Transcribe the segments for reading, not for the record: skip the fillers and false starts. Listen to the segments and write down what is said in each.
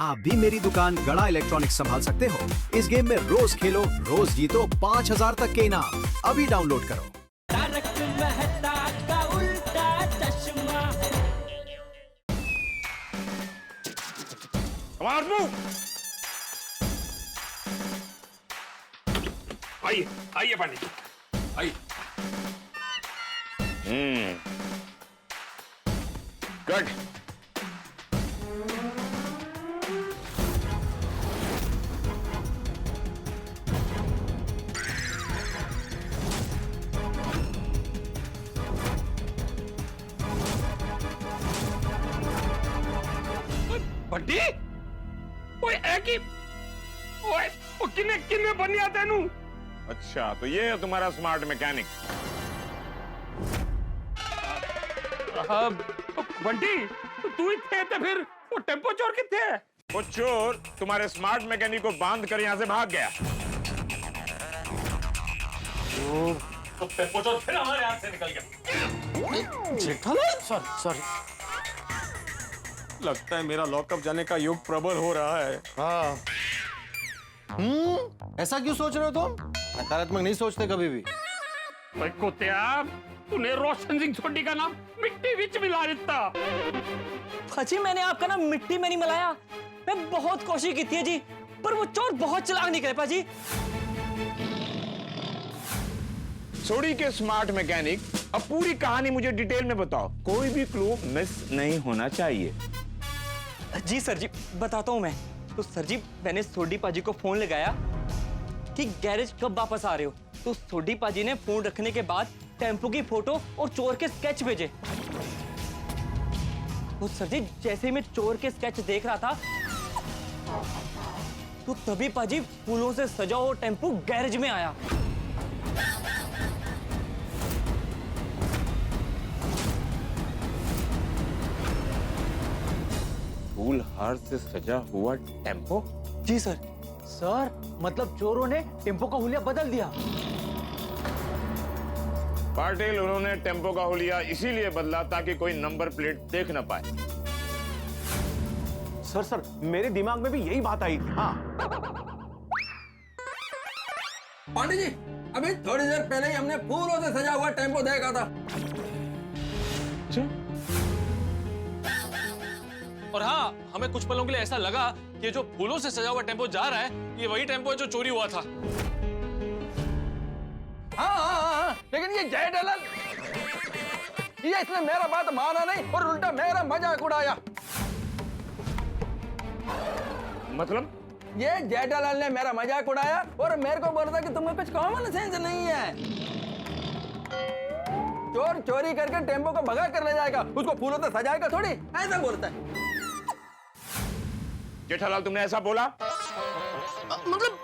आप भी मेरी दुकान गड़ा इलेक्ट्रॉनिक्स संभाल सकते हो। इस गेम में रोज खेलो, रोज जीतो 5000 तक के इनाम। अभी डाउनलोड करो। तारक मेहता का उल्टा चश्मा। आइए आइए पंडित जी, आइए। गुड। बड्डी ओए है कि ओए ओ किने किने बनिया तेनू। अच्छा, तो ये है तुम्हारा स्मार्ट मैकेनिक। बंटी तू ही थे तो फिर वो टेम्पो चोर किथे है? वो चोर तुम्हारे स्मार्ट मैकेनिक को बांध कर यहाँ से भाग गया। तो टेम्पो चोर फिर हमारे हाथ से निकल गया। जेठालाल सॉरी लगता है मेरा लॉकअप जाने का युग प्रबल हो रहा है। हाँ। ऐसा क्यों सोच रहे हो तुम? नकारात्मक नहीं सोचते कभी भी। भाई कुत्तिया, तूने रोशन सिंह सोडी का नाम मिट्टी विच मिला दिता। जी मैंने आपका नाम मिट्टी में नहीं मिलाया। मैं बहुत कोशिश की थी जी, पर वो चोर बहुत चालाक निकले पाजी। सोडी के स्मार्ट मैकेनिक, अब पूरी कहानी मुझे डिटेल में बताओ। कोई भी क्लू मिस नहीं होना चाहिए। जी सर जी, बताता हूँ मैं। तो सर जी, मैंने सोडी पाजी को फोन लगाया कि गैरेज कब वापस आ रहे हो। तो सोडी पाजी ने फोन रखने के बाद टेम्पो की फोटो और चोर के स्केच भेजे। तो सर जी, जैसे ही मैं चोर के स्केच देख रहा था, तो तभी पाजी फूलों से सजा हुआ टेम्पो गैरेज में आया। फूल हार से सजा हुआ टेम्पो? जी सर। सर, मतलब चोरों ने टेम्पो का हुलिया बदल दिया। पाटिल, उन्होंने टेम्पो का हुलिया इसीलिए बदला ताकि कोई नंबर प्लेट देख न पाए। सर मेरे दिमाग में भी यही बात आई थी। हाँ। पांडे जी, अभी थोड़ी देर पहले ही हमने फूलों से सजा हुआ टेम्पो देखा था। और हाँ, हमें कुछ पलों के लिए ऐसा लगा कि जो फूलों से सजा हुआ टेम्पो जा रहा है, ये वही टेम्पो है जो चोरी हुआ था। हाँ, लेकिन ये जेठालाल, ये इसने मेरा बात माना नहीं और उल्टा मेरा मजाक उड़ाया। मतलब? ये जेठालाल ने मेरा मजाक उड़ाया और मेरे को बोला था कि तुम्हें कुछ कॉमन सेंस नहीं है। चोर चोरी करके टेम्पो को भगा कर ले जाएगा, उसको फूलों से सजाएगा थोड़ी, ऐसा बोलता है। जेठालाल, तुमने ऐसा बोला? मतलब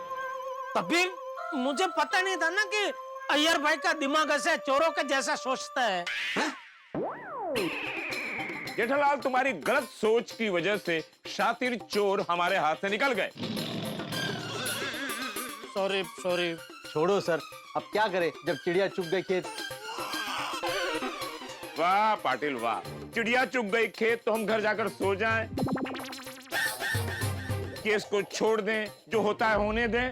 कबीर, मुझे पता नहीं था ना कि अय्यर भाई का दिमाग ऐसे चोरों के जैसा सोचता है। जेठालाल, तुम्हारी गलत सोच की वजह से शातिर चोर हमारे हाथ से निकल गए। सॉरी। छोड़ो सर, अब क्या करें जब चिड़िया चुग गई खेत। वाह पाटिल वाह, चिड़िया चुग गई खेत तो हम घर जाकर सो जाएं, केस को छोड़ दें, जो होता है होने दें।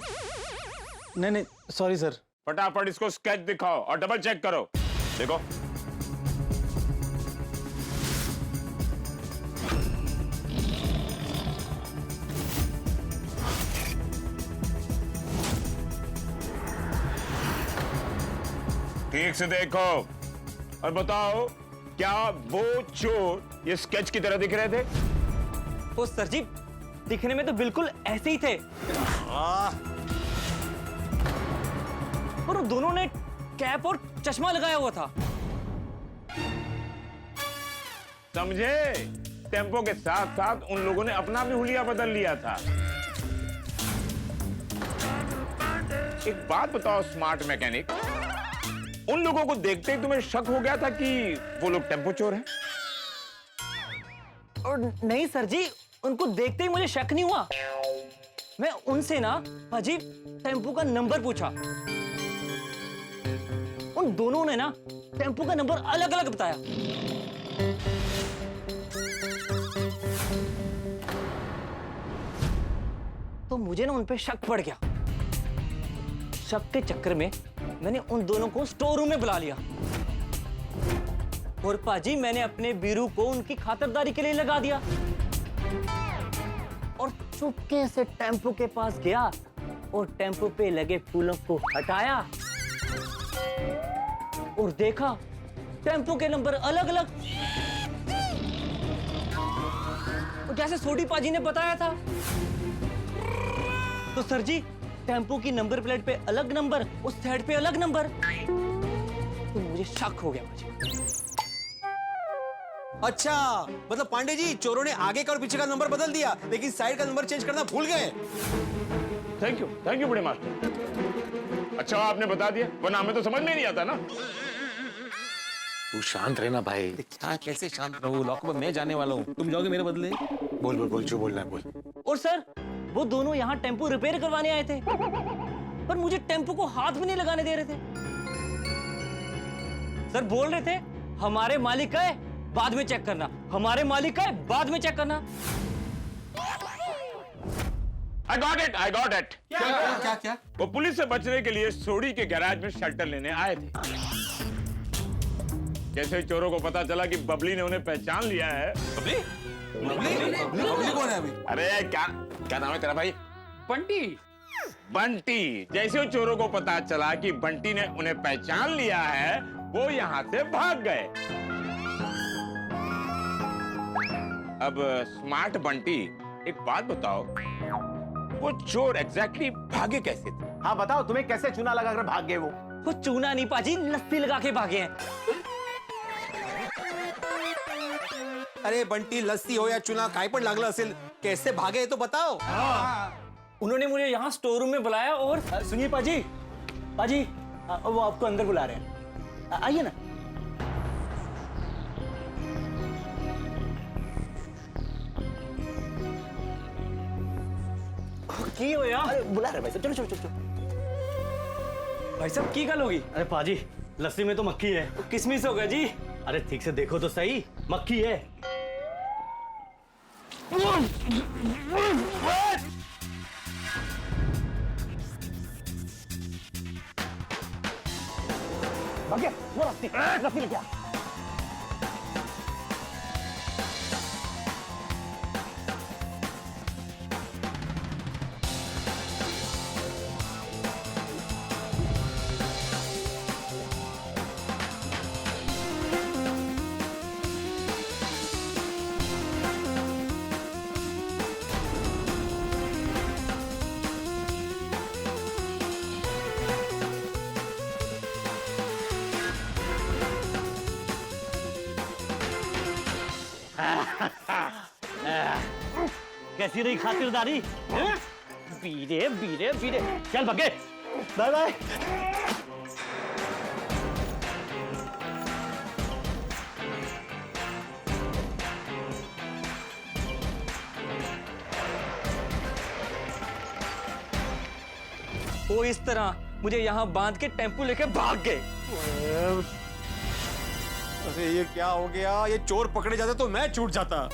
नहीं, सॉरी सर। फटाफट इसको स्केच दिखाओ और डबल चेक करो। देखो। ठीक से देखो और बताओ, क्या वो चोर ये स्केच की तरह दिख रहे थे? तो सर जी, दिखने में तो बिल्कुल ऐसे ही थे। और उन दोनों ने कैप और चश्मा लगाया हुआ था। समझे? टेम्पो के साथ साथ उन लोगों ने अपना भी हुलिया बदल लिया था। एक बात बताओ स्मार्ट मैकेनिक, उन लोगों को देखते ही तुम्हें शक हो गया था कि वो लोग टेम्पो चोर हैं? और नहीं सर जी, उनको देखते ही मुझे शक नहीं हुआ। मैं उनसे ना अजी टेम्पो का नंबर पूछा। उन दोनों ने ना टेम्पो का नंबर अलग अलग बताया। तो मुझे ना उन पे शक पड़ गया। शक के चक्कर में मैंने उन दोनों को स्टोर रूम में बुला लिया और पाजी मैंने अपने बीरू को उनकी खातिरदारी के लिए लगा दिया और चुपके से टेम्पो के पास गया और टेम्पो पे लगे फूलों को हटाया और देखा टेम्पो के नंबर अलग अलग, जैसे सोडी पाजी ने बताया था। तो सर जी टेम्पो की नंबर प्लेट पे अलग नंबर, उस साइड पे अलग नंबर, तो मुझे शक हो गया पाजी। अच्छा, मतलब पांडे जी चोरों ने आगे का और पीछे का नंबर बदल दिया लेकिन साइड का नंबर चेंज करना भूल गए। थैंक यू बड़े मास्टर। अच्छा आपने बता दिया, वरना हमें तो समझ में नहीं आता ना। तू शांत रहना भाई। क्या कैसे शांत रहूं? लॉकअप मैं जाने वाला हूँ, तुम जाओगे मेरे बदले? बोल बोल बोल, जो बोलना है बोल। और सर वो दोनों यहाँ टेम्पो रिपेयर करवाने आए थे पर मुझे टेम्पो को हाथ में नहीं लगाने दे रहे थे। सर बोल रहे थे हमारे मालिक का है बाद में चेक करना, हमारे मालिक का है बाद में चेक करना। I got it. क्या? वो पुलिस से बचने के लिए सोडी के गैराज में शेल्टर लेने आए थे। जैसे ही चोरों को पता चला कि बबली ने उन्हें पहचान लिया है। बबली कौन है अभी? अरे क्या नाम है तेरा भाई? बंटी। जैसे ही चोरों को पता चला कि बंटी ने उन्हें पहचान लिया है वो यहाँ से भाग गए। अब स्मार्ट बंटी एक बात बताओ, वो चोर एग्जैक्टली भागे कैसे थे? हाँ बताओ, तुम्हें कैसे चूना लगा कर भाग गए वो? वो चूना नहीं पाजी, लस्सी लगा के भागे हैं। अरे बंटी, लस्सी हो या चुना काय पण लागलं असेल, कैसे भागे तो बताओ। उन्होंने मुझे यहाँ स्टोर रूम में बुलाया और सुनिए पाजी वो आपको अंदर बुला रहे हैं, आइए ना। की हो यार? अरे बुला रहे भाई साहब, चलो चलो चलो। भाई साहब की गल होगी? अरे पाजी लस्सी में तो मक्खी है। किसमिस होगा जी? अरे ठीक से देखो तो सही, मक्खी है। भाग्य, वो रस्सी लेके आ। कैसी रही खातिरदारी? बीरे बीरे बीरे, चल भागे, बाय बाय। वो इस तरह मुझे यहाँ बांध के टेम्पो लेके भाग गए। अरे ये क्या हो गया? ये चोर पकड़े जाते तो मैं छूट जाता।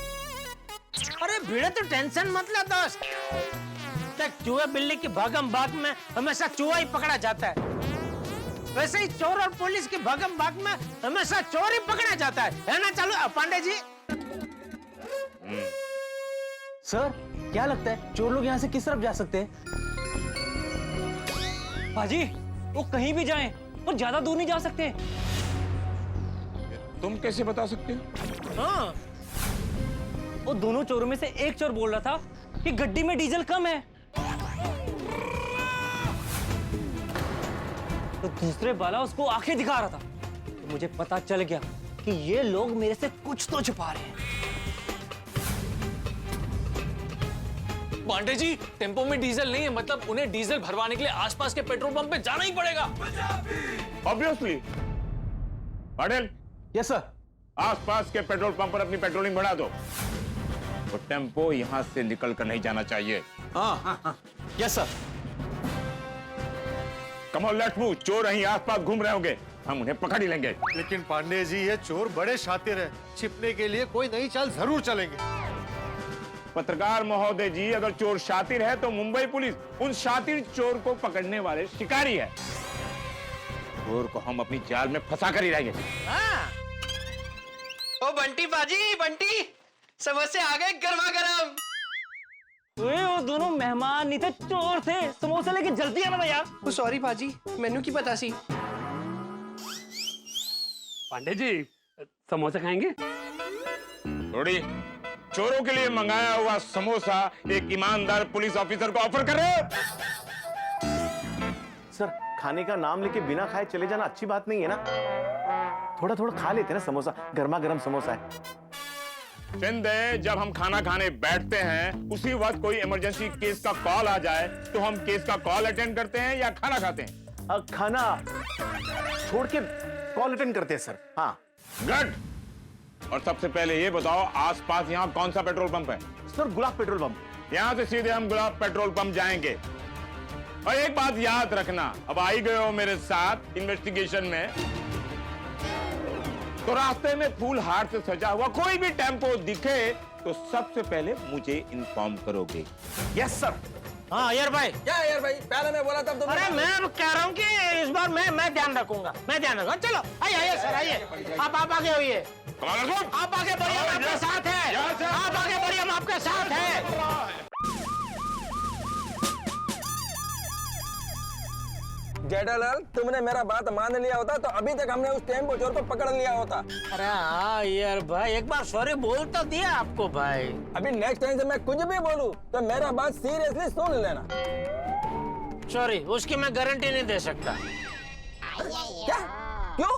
अरे भिड़े तो टेंशन मत ले दोस्त, तक चूहे बिल्ली की भागम भाग में हमेशा चूहा ही पकड़ा जाता है, वैसे ही चोर और पुलिस की भागम भाग में हमेशा चोर ही पकड़ा जाता है ना? चलो पांडे जी। सर क्या लगता है चोर लोग यहाँ से किस तरफ जा सकते हैं? पाजी वो कहीं भी जाएं, वो ज्यादा दूर नहीं जा सकते। तुम कैसे बता सकते हो? हाँ, वो दोनों चोरों में से एक चोर बोल रहा था कि गड्डी में डीजल कम है, तो दूसरे वाला उसको आंखें दिखा रहा था। तो मुझे पता चल गया कि ये लोग मेरे से कुछ तो छुपा रहे हैं। पांडे जी टेम्पो में डीजल नहीं है, मतलब उन्हें डीजल भरवाने के लिए आसपास के पेट्रोल पंप पे जाना ही पड़ेगा। ऑब्वियसली। Patel, yes sir. आसपास के पेट्रोल पंप पर अपनी पेट्रोलिंग बढ़ा दो। वो टेम्पो यहाँ से निकल कर नहीं जाना चाहिए। हाँ, yes sir. Come on let's move. चोर यहीं आसपास घूम रहे होंगे, हम उन्हें पकड़ ही लेंगे। लेकिन पांडे जी ये चोर बड़े शातिर हैं, छिपने के लिए कोई नई चाल जरूर चलेंगे। पत्रकार महोदय जी, अगर चोर शातिर है तो मुंबई पुलिस उन शातिर चोर को पकड़ने वाले शिकारी है। चोर को हम अपनी जाल में फंसा कर ही रहेंगे। ओ बंटी बाजी, बंटी समोसे आ गए गर्मा गर्म। वो दोनों मेहमान नहीं थे, चोर थे। समोसा लेके जल्दी आना भैया। ओ सॉरी बाजी, मेनू की पता सी। पांडे जी समोसा खाएंगे? थोड़ी चोरों के लिए मंगाया हुआ समोसा एक ईमानदार पुलिस ऑफिसर को ऑफर कर रहे हो? सर, खाने का नाम लेके बिना खाए चले जाना अच्छी बात नहीं है ना। थोड़ा थोड़ा खा लेते ना समोसा, गर्मा गर्म समोसा है। शिंदे, जब हम खाना खाने बैठते हैं उसी वक्त कोई इमरजेंसी केस का कॉल आ जाए तो हम केस का कॉल अटेंड करते हैं या खाना खाते हैं? खाना छोड़ के कॉल अटेंड करते हैं सर। हाँ गुड। और सबसे पहले ये बताओ, आसपास यहाँ कौन सा पेट्रोल पंप है? सर, गुलाब पेट्रोल पंप। यहाँ से सीधे हम गुलाब पेट्रोल पंप जाएंगे। और एक बात याद रखना, अब आई गए हो मेरे साथ इन्वेस्टिगेशन में, तो रास्ते में फूल हार से सजा हुआ कोई भी टेम्पो दिखे तो सबसे पहले मुझे इन्फॉर्म करोगे। Yes sir. हाँ यार भाई। क्या यार भाई, पहले मैं बोला तब तो। अरे मैं अब कह रहा हूँ कि इस बार मैं ध्यान रखूंगा, मैं ध्यान रखूंगा। चलो आइए सर, आइए। आप आगे होइए, आप आगे बढ़िए, हम आपके साथ हैं। आप आगे बढ़िए, हम आपके साथ हैं। जेठालाल, तुमने मेरा बात मान लिया होता तो अभी तक हमने उस टेम्पो चोर को पकड़ लिया होता। अरे हाँ यार भाई, एक बार सॉरी बोल तो दिया आपको भाई। अभी नेक्स्ट टाइम से मैं कुछ भी बोलूं तो मेरा बात सीरियसली सुन लेना। सॉरी, उसकी मैं गारंटी नहीं दे सकता। क्या? क्यों?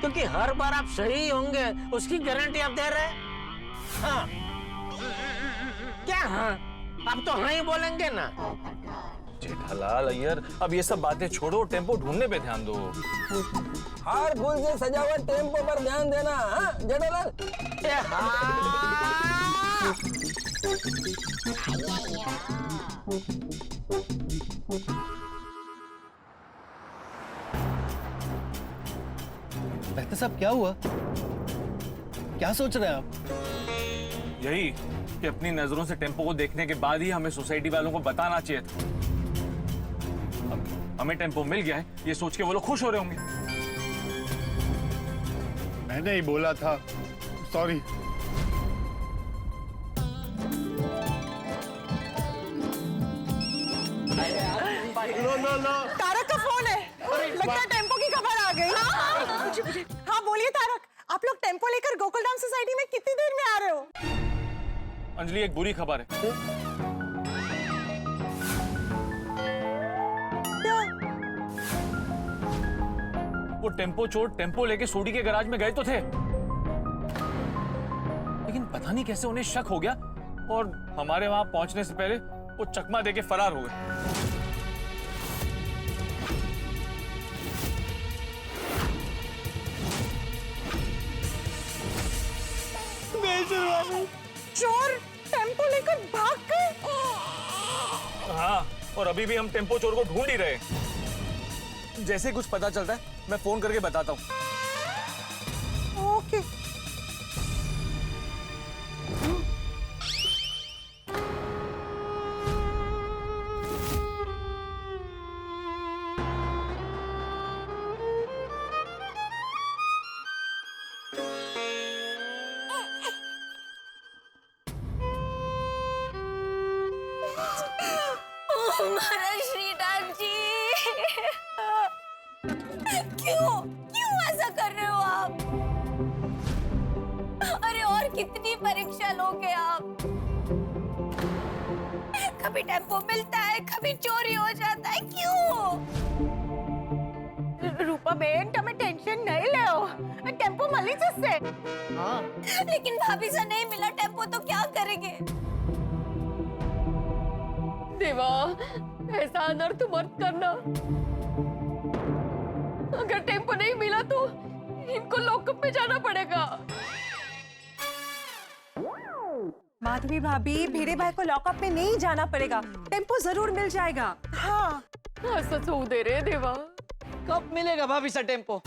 क्योंकि हर बार आप सही होंगे, उसकी गारंटी आप दे रहे हैं। हाँ क्या? हाँ आप तो हाँ ही बोलेंगे ना। जेठालाल अय्यर, अब ये सब बातें छोड़ो, टेम्पो ढूंढने पे ध्यान दो। हार फूल से सजा हुआ टेम्पो पर ध्यान देना। हाँ जेठालाल। डॉक्टर साहब क्या हुआ? क्या सोच रहे हैं आप? यही कि अपनी नजरों से टेम्पो को देखने के बाद ही हमें सोसाइटी वालों को बताना चाहिए था। अब हमें टेम्पो मिल गया है, ये सोच के वो लोग खुश हो रहे होंगे। मैंने ही बोला था, सॉरी। तारक का फोन है। लगता है टेम्पो की खबर आ गई। हाँ बोलिए तारक, आप लोग टेम्पो लेकर गोकुलधाम सोसाइटी में कितनी देर में आ रहे हो? अंजलि, एक बुरी खबर है। क्या? वो टेम्पो चोर टेम्पो लेके सोडी के गैराज में गए तो थे, लेकिन पता नहीं कैसे उन्हें शक हो गया और हमारे वहां पहुंचने से पहले वो चकमा देके फरार हो गए। चोर टेम्पो लेकर भाग गए। हाँ, और अभी भी हम टेम्पो चोर को ढूंढ ही रहे हैं। जैसे कुछ पता चलता है मैं फोन करके बताता हूँ। ओके। महाराज श्रीनाथ जी, क्यों क्यों ऐसा कर रहे हो आप? अरे और कितनी परीक्षा लोगे आप? कभी टेम्पो मिलता है, कभी चोरी हो जाता है, क्यों? रूपा बेन, તમે ટેન્શન नहीं ले टेम्पो मली जैसे। हाँ। लेकिन भाभी से नहीं मिला टेम्पो तो क्या करेंगे? देवा, ऐसा अनर्थ मत करना। अगर टेम्पो नहीं मिला तो इनको लॉकअप में जाना पड़ेगा। माधवी भाभी, भीड़े भाई को लॉकअप में नहीं जाना पड़ेगा, टेम्पो जरूर मिल जाएगा। हाँ सच हो दे रे देवा। कब मिलेगा भाभी सा टेम्पो?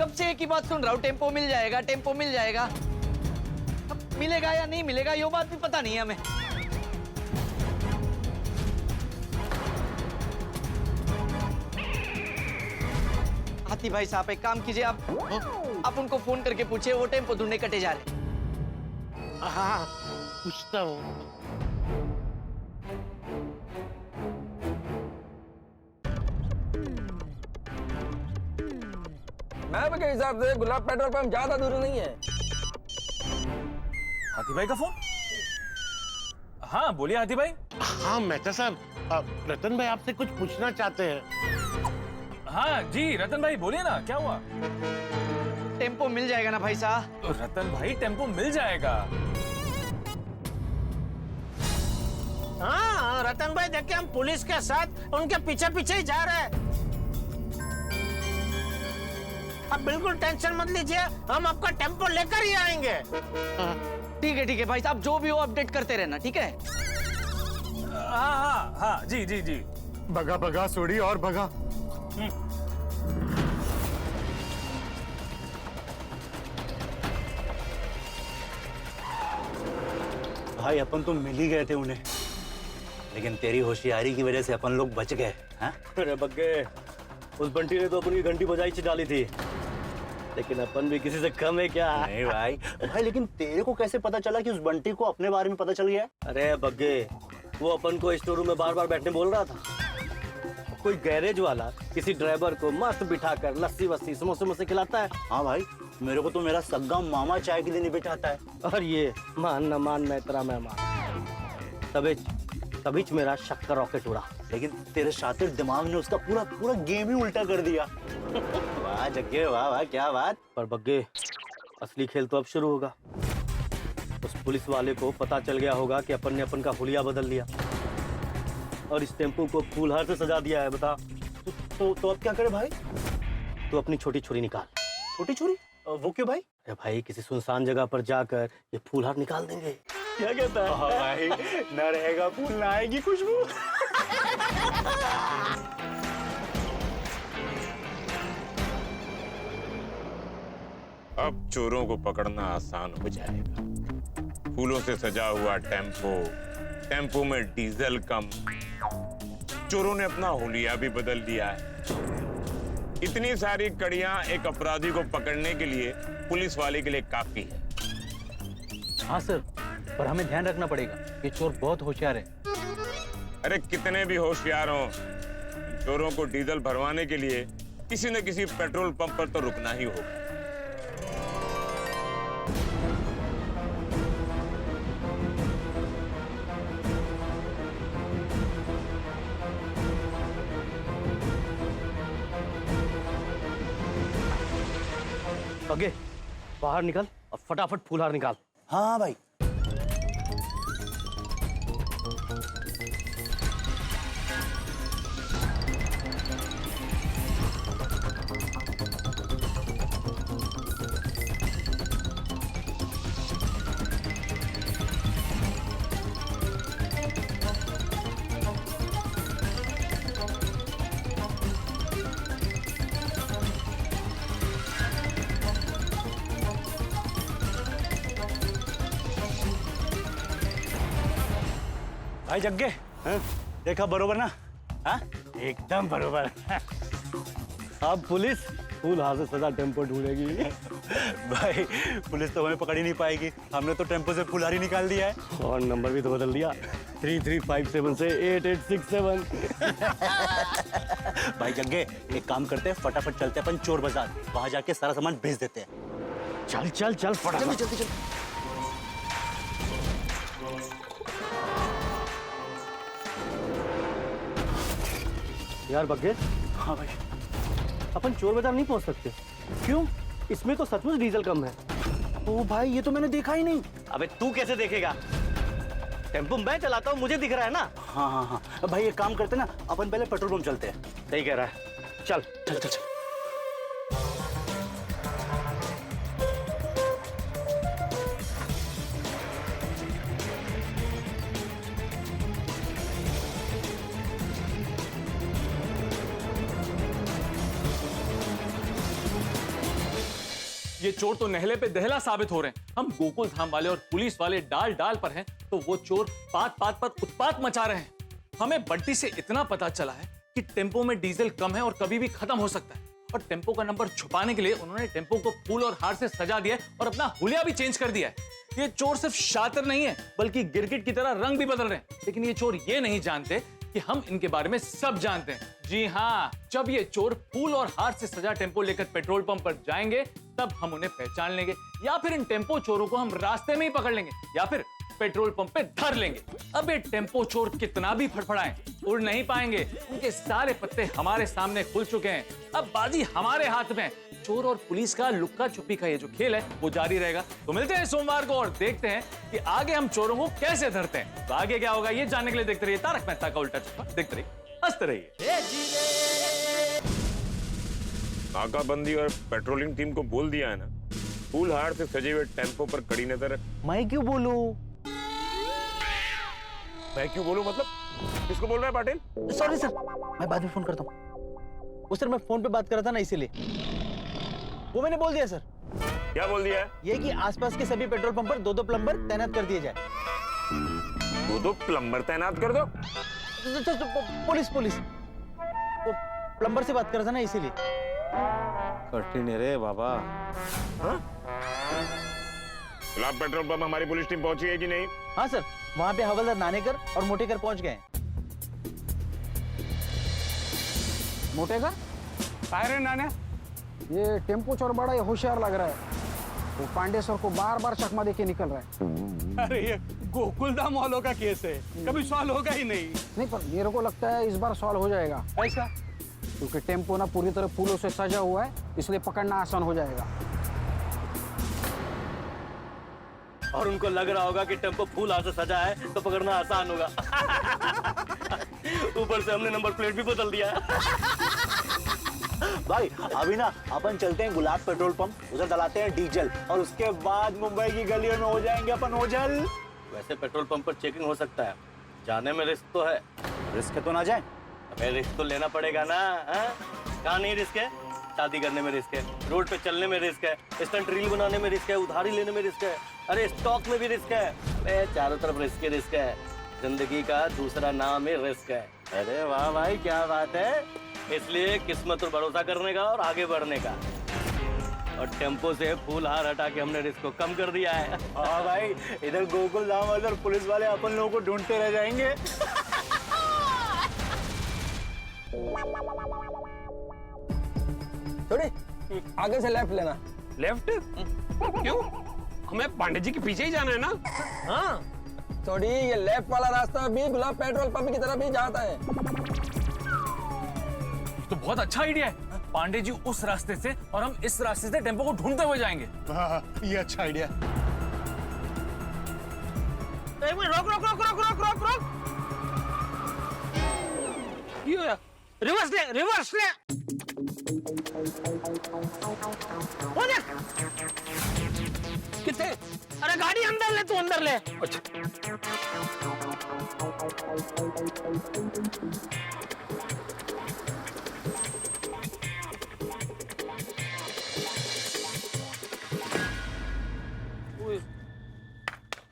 कब से एक ही बात सुन रहा हूँ, टेम्पो मिल जाएगा, टेम्पो मिल जाएगा। अब मिलेगा या नहीं मिलेगा ये बात भी पता नहीं है हमें। हाथी भाई साहब एक काम कीजिए, आप उनको फोन करके पूछिए, वो टेम्पो ढूंढने कटे जा रहे। हाँ पूछता हूँ। मैप के हिसाब से गुलाब पेट्रोल पंप ज्यादा दूर नहीं है। हाथी भाई का फोन? हाँ बोलिए हाथी भाई। हाँ मेहता साहब, रतन भाई आपसे कुछ पूछना चाहते हैं। हाँ जी रतन भाई बोलिए ना, क्या हुआ? टेम्पो मिल जाएगा ना भाई साहब? रतन भाई टेम्पो मिल जाएगा। हाँ रतन भाई देखिए, हम पुलिस के साथ उनके पीछे पीछे ही जा रहे हैं। अब बिल्कुल टेंशन मत लीजिए, हम आपका टेम्पो लेकर ही आएंगे। ठीक है भाई साहब, जो भी हो अपडेट करते रहना, ठीक है? हाँ हाँ हाँ जी जी जी। भगा भगा सोड़ी और भगा। भाई अपन तो मिल ही गए थे उन्हें, लेकिन तेरी होशियारी की वजह से अपन लोग बच गए। अरे बग्गे, उस बंटी ने तो अपनी घंटी बजाई से डाली थी, लेकिन अपन भी किसी से कम है क्या? नहीं भाई। भाई लेकिन तेरे को कैसे पता चला कि उस बंटी को अपने बारे में पता चल गया? अरे बग्गे, वो अपन को स्टोर रूम में बार बार बैठने बोल रहा था। कोई गैरेज वाला किसी ड्राइवर को मस्त बिठाकर लस्सी वस्सी समोसे समोसे खिलाता है। हाँ भाई, मेरे को तो मेरा सग्गा मामा चाय के लिए नहीं बिठाता है। और ये मान न मान मैं तेरा मेहमान, तभी मेरा शक्कर रॉकेट उड़ा। लेकिन तेरे शातिर दिमाग ने उसका पूरा गेम ही उल्टा कर दिया। वाह जग्गे वाह वाह, क्या बात। पर बग्गे, असली खेल तो अब शुरू होगा। उस पुलिस वाले को पता चल गया होगा कि अपन ने अपन का हुलिया बदल लिया और इस टेम्पो को फूलहार से सजा दिया है। बता तो अब क्या करे भाई? तू अपनी छोटी छुरी निकाल। छोटी छुरी? वो क्यों भाई? अरे भाई, किसी सुनसान जगह पर जाकर ये फूलहार निकाल देंगे। क्या कहता है? भाई, ना रहेगा फूल ना आएगी खुशबू। अब चोरों को पकड़ना आसान हो जाएगा। फूलों से सजा हुआ टेम्पो में डीजल कम, चोरों ने अपना हुलिया भी बदल लिया है। इतनी सारी कड़ियां एक अपराधी को पकड़ने के लिए पुलिस वाले के लिए काफी है। हाँ सर, पर हमें ध्यान रखना पड़ेगा, ये चोर बहुत होशियार है। अरे कितने भी होशियार हों, चोरों को डीजल भरवाने के लिए किसी न किसी पेट्रोल पंप पर तो रुकना ही होगा। ओके, बाहर निकल और फटाफट फूलहार निकाल। हाँ भाई। भाई जग्गे, देखा बरोबर ना? हाँ एकदम बरोबर। अब पुलिस फूलहार से सजा टेम्पो ढूंढेगी। भाई पुलिस तो हमें पकड़ ही नहीं पाएगी, हमने तो टेम्पो से फूलहार ही निकाल दिया है और नंबर भी तो बदल दिया, 3357 से 8867। भाई जग्गे, एक काम करते हैं, फटाफट चलते हैं अपन चोर बाजार, वहां जाके सारा सामान भेज देते हैं। चल चल चल फटाफट जल्दी। यार बग्गे। हाँ भाई, अपन चोर बाजार नहीं पहुंच सकते। क्यों? इसमें तो सचमुच डीजल कम है। ओ भाई, ये तो मैंने देखा ही नहीं। अबे तू कैसे देखेगा? टेम्पो मैं चलाता हूँ, मुझे दिख रहा है ना। हाँ भाई, एक काम करते ना, अपन पहले पेट्रोल पंप चलते हैं। सही कह रहा है, चल चल चल चल। ये चोर तो नहले पे दहला साबित हो रहे हैं। हम गोकुल धाम वाले और पुलिस वाले डाल डाल पर हैं, तो वो चोर पात पात पर उत्पात मचा रहे हैं। हमें बंटी से इतना पता चला है कि टेम्पो में डीजल कम है और कभी भी खत्म हो सकता है, और टेम्पो का नंबर छुपाने के लिए उन्होंने टेम्पो को फूल और हार से सजा दिया है और अपना हुलिया भी चेंज कर दिया है। ये चोर सिर्फ शातिर नहीं है, बल्कि गिरगिट की तरह रंग भी बदल रहे हैं। लेकिन ये चोर ये नहीं जानते कि हम इनके बारे में सब जानते हैं। जी हाँ, जब ये चोर फूल और हार से सजा टेम्पो लेकर पेट्रोल पंप पर जाएंगे, तब हम उन्हें पहचान लेंगे, या फिर इन टेम्पो चोरों को हम रास्ते में ही पकड़ लेंगे, या फिर पेट्रोल पंप पे धर लेंगे। अब ये टेम्पो चोर कितना भी फड़फड़ाएं, उड़ नहीं पाएंगे। उनके सारे पत्ते हमारे सामने खुल चुके हैं। अब बाजी हमारे हाथ में। चोर और पुलिस का लुक्का छुपी का ये जो खेल है वो जारी रहेगा। तो मिलते हैं सोमवार को और देखते हैं कि आगे हम चोरों को कैसे धरते हैं। तो आगे क्या होगा ये जानने के लिए देखते रहिए तारक मेहता का उल्टा चश्मा। देखते रहिए, हंसते रहिए। नाकाबंदी और पेट्रोलिंग टीम को बोल दिया है ना, फूल हार से सजे हुए टेम्पो पर कड़ी नजर। मैं क्यों बोलूं? मैं क्यों बोलूं मतलब? किसको बोल रहा है पाटिल? सॉरी सर, मैं बाद में फोन करता हूँ। वो सर मैं फोन पे बात कर रहा था ना, इसीलिए वो मैंने बोल दिया सर। क्या बोल दिया है? ये कि आसपास के सभी पेट्रोल पंप पर 2-2 प्लम्बर तैनात कर दिए जाए। 2-2 प्लम्बर तैनात कर दो? पुलिस वो प्लम्बर से बात कर रहा था ना, इसीलिए। कठिन है रे बाबा। गुलाब पेट्रोल पंप हमारी पुलिस टीम पहुंची है कि नहीं? हाँ सर, वहाँ पे हवलदार नानेकर और मोटेकर पहुंच गए। मोटेकर? काय रे नाने? ये टेम्पो चोर बड़ा ही होशियार लग रहा है। वो पांडे सर को बार बार चकमा देके निकल रहा है। अरे ये गोकुलधाम वालों का केस है, कभी सॉल्व होगा ही नहीं। पर मेरे को लगता है इस बार सॉल्व हो जाएगा। ऐसा? क्योंकि टेम्पो ना पूरी तरह फूलों से सजा हुआ है, इसलिए पकड़ना आसान हो जाएगा। और उनको लग रहा होगा कि टेम्पो फूल हार से सजा है तो पकड़ना आसान होगा। ऊपर से हमने नंबर प्लेट भी बदल दिया। भाई अभी ना अपन चलते हैं गुलाब पेट्रोल पंप, उधर डलाते हैं डीजल और उसके बाद मुंबई की गलियों में हो जाएंगे अपन ओझल। वैसे पेट्रोल पंप पर चेकिंग हो सकता है, जाने में रिस्क तो है। रिस्क है तो ना जाए? अबे रिस्क तो लेना पड़ेगा ना। कहाँ नहीं रिस्क है? शादी करने में रिस्क है, रोड पे चलने में रिस्क है, स्टंट रील बनाने में रिस्क है, उधारी लेने में रिस्क है, अरे स्टॉक में भी रिस्क है। चारों तरफ रिस्क ही रिस्क है। जिंदगी का दूसरा नाम ही रिस्क है। अरे वाह भाई, क्या बात है। इसलिए किस्मत पर भरोसा करने का और आगे बढ़ने का। और टेम्पो से फूल हार हटा के हमने रिस्क को कम कर दिया है। हाँ भाई, इधर गोकुल धाम वाले और पुलिस वाले अपन लोगों को ढूंढते रह जाएंगे। थोड़ी आगे से लेफ्ट लेना। लेफ्ट? क्यों? हमें पांडे जी के पीछे ही जाना है ना? हाँ थोड़ी, ये लेफ्ट वाला रास्ता भी गुलाब पेट्रोल पंप की तरफ ही जाता है। तो बहुत अच्छा आइडिया है। पांडे जी उस रास्ते से और हम इस रास्ते से टेम्पो को ढूंढते हुए जाएंगे। हाँ, ये अच्छा आइडिया। एक मिनट, रोक। क्यों? रिवर्स ले। हो जा। कितने? अरे गाड़ी अंदर ले, तू अंदर ले। अच्छा।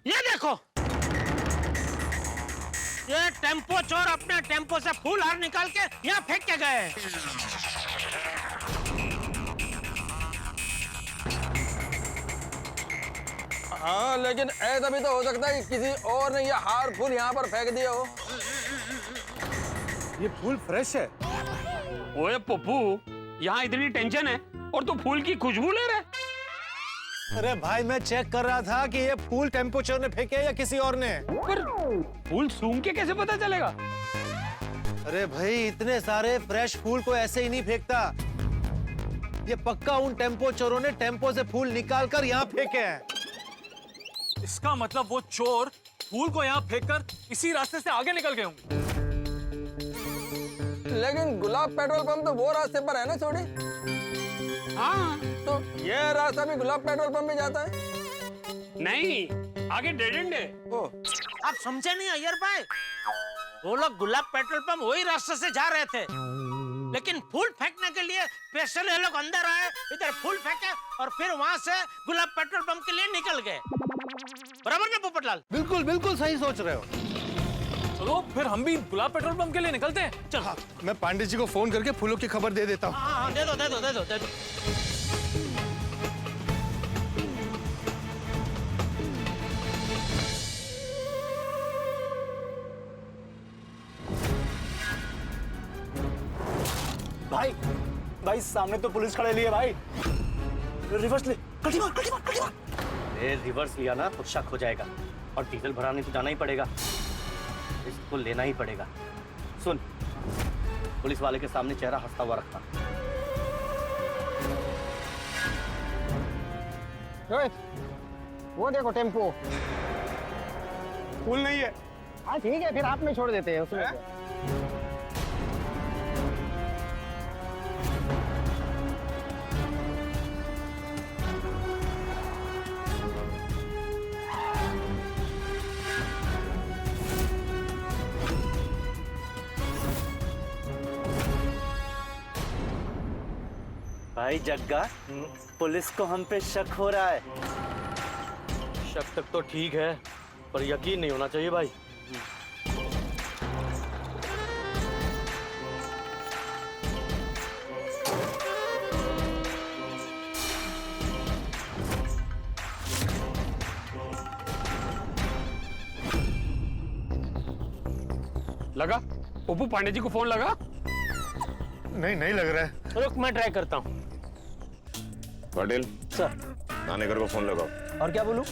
ये देखो, ये टेम्पो चोर अपने टेम्पो से फूल हार निकाल के यहाँ फेंक के गए। हाँ लेकिन ऐसा भी तो हो सकता है कि किसी और ने ये हार फूल यहाँ पर फेंक दिया हो। ये फूल फ्रेश है। ओए पप्पू, यहाँ इतनी टेंशन है और तू फूल की खुशबू ले रहा है? अरे भाई, मैं चेक कर रहा था कि ये फूल टेम्पो चोर ने फेंके या किसी और ने। पर फूल सूंघ के कैसे पता चलेगा? अरे भाई, इतने सारे फ्रेश फूल को ऐसे ही नहीं फेंकता। ये पक्का उन टेम्पो चोरों ने टेम्पो से फूल निकाल कर यहाँ फेंके हैं। इसका मतलब वो चोर फूल को यहाँ फेंककर इसी रास्ते से आगे निकल गए होंगे। लेकिन गुलाब पेट्रोल पंप तो वो रास्ते पर है ना छोड़ी? हाँ, तो ये रास्ता भी गुलाब पेट्रोल पंप में जाता है? नहीं, आगे डेड एंड है। आप समझे नहीं अय्यर भाई, वो लोग गुलाब पेट्रोल पंप वही रास्ते से जा रहे थे। लेकिन फूल फेंकने के लिए स्पेशल ये लोग अंदर आए, इधर फूल फेंके और फिर वहाँ से गुलाब पेट्रोल पंप के लिए निकल गए। बराबर ना पोपटलाल? बिल्कुल बिल्कुल सही सोच रहे हो। चलो फिर हम भी गुलाब पेट्रोल पंप के लिए निकलते हैं। चल हाँ, मैं पांडे जी को फोन करके फूलों की खबर दे देता हूँ। हाँ, दे दो दे दो दे दो दे दो। भाई भाई सामने तो पुलिस खड़े लिए भाई। रिवर्स ले, कल्टी मार कल्टी मार कल्टी मार। ए रिवर्स लिया ना तो शक हो जाएगा और डीजल भराने तो जाना ही पड़ेगा, इसको लेना ही पड़ेगा। सुन, पुलिस वाले के सामने चेहरा हंसता हुआ रखना। वो देखो टेम्पो। फूल नहीं है। हाँ ठीक है, फिर आप में छोड़ देते हैं उसमें। भाई जग्गा, पुलिस को हम पे शक हो रहा है। शक तक तो ठीक है, पर यकीन नहीं होना चाहिए भाई। लगा? पप्पू पांडे जी को फोन लगा? नहीं लग रहा है। रुक, मैं ट्राई करता हूँ। पाटिल सर। नानेकर को फोन लगाओ। और क्या बोलूं?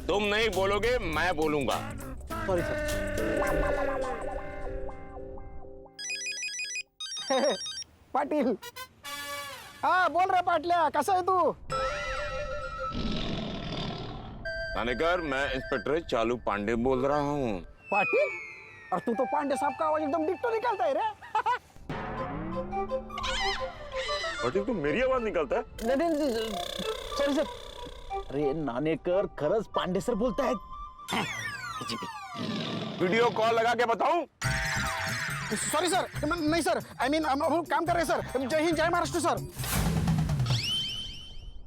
तुम नहीं बोलोगे, मैं बोलूंगा। Sorry sir. पाटिल। हाँ बोल रहा पाटल्या, कैसा है तू? नानेकर, मैं इंस्पेक्टर चालू पांडे बोल रहा हूँ। पाटिल? और तू तो पांडे साहब का आवाज एकदम डिट्टो निकलता है रे। पाटिल, तो मेरी आवाज निकलता है? नहीं सॉरी सर। अरे नानेकर खरंच पांडे सर बोलता है। वीडियो कॉल लगा के बताऊं? सॉरी सर, नहीं सर, आई मीन हम काम कर रहे हैं सर। जय हिंद जय महाराष्ट्र सर।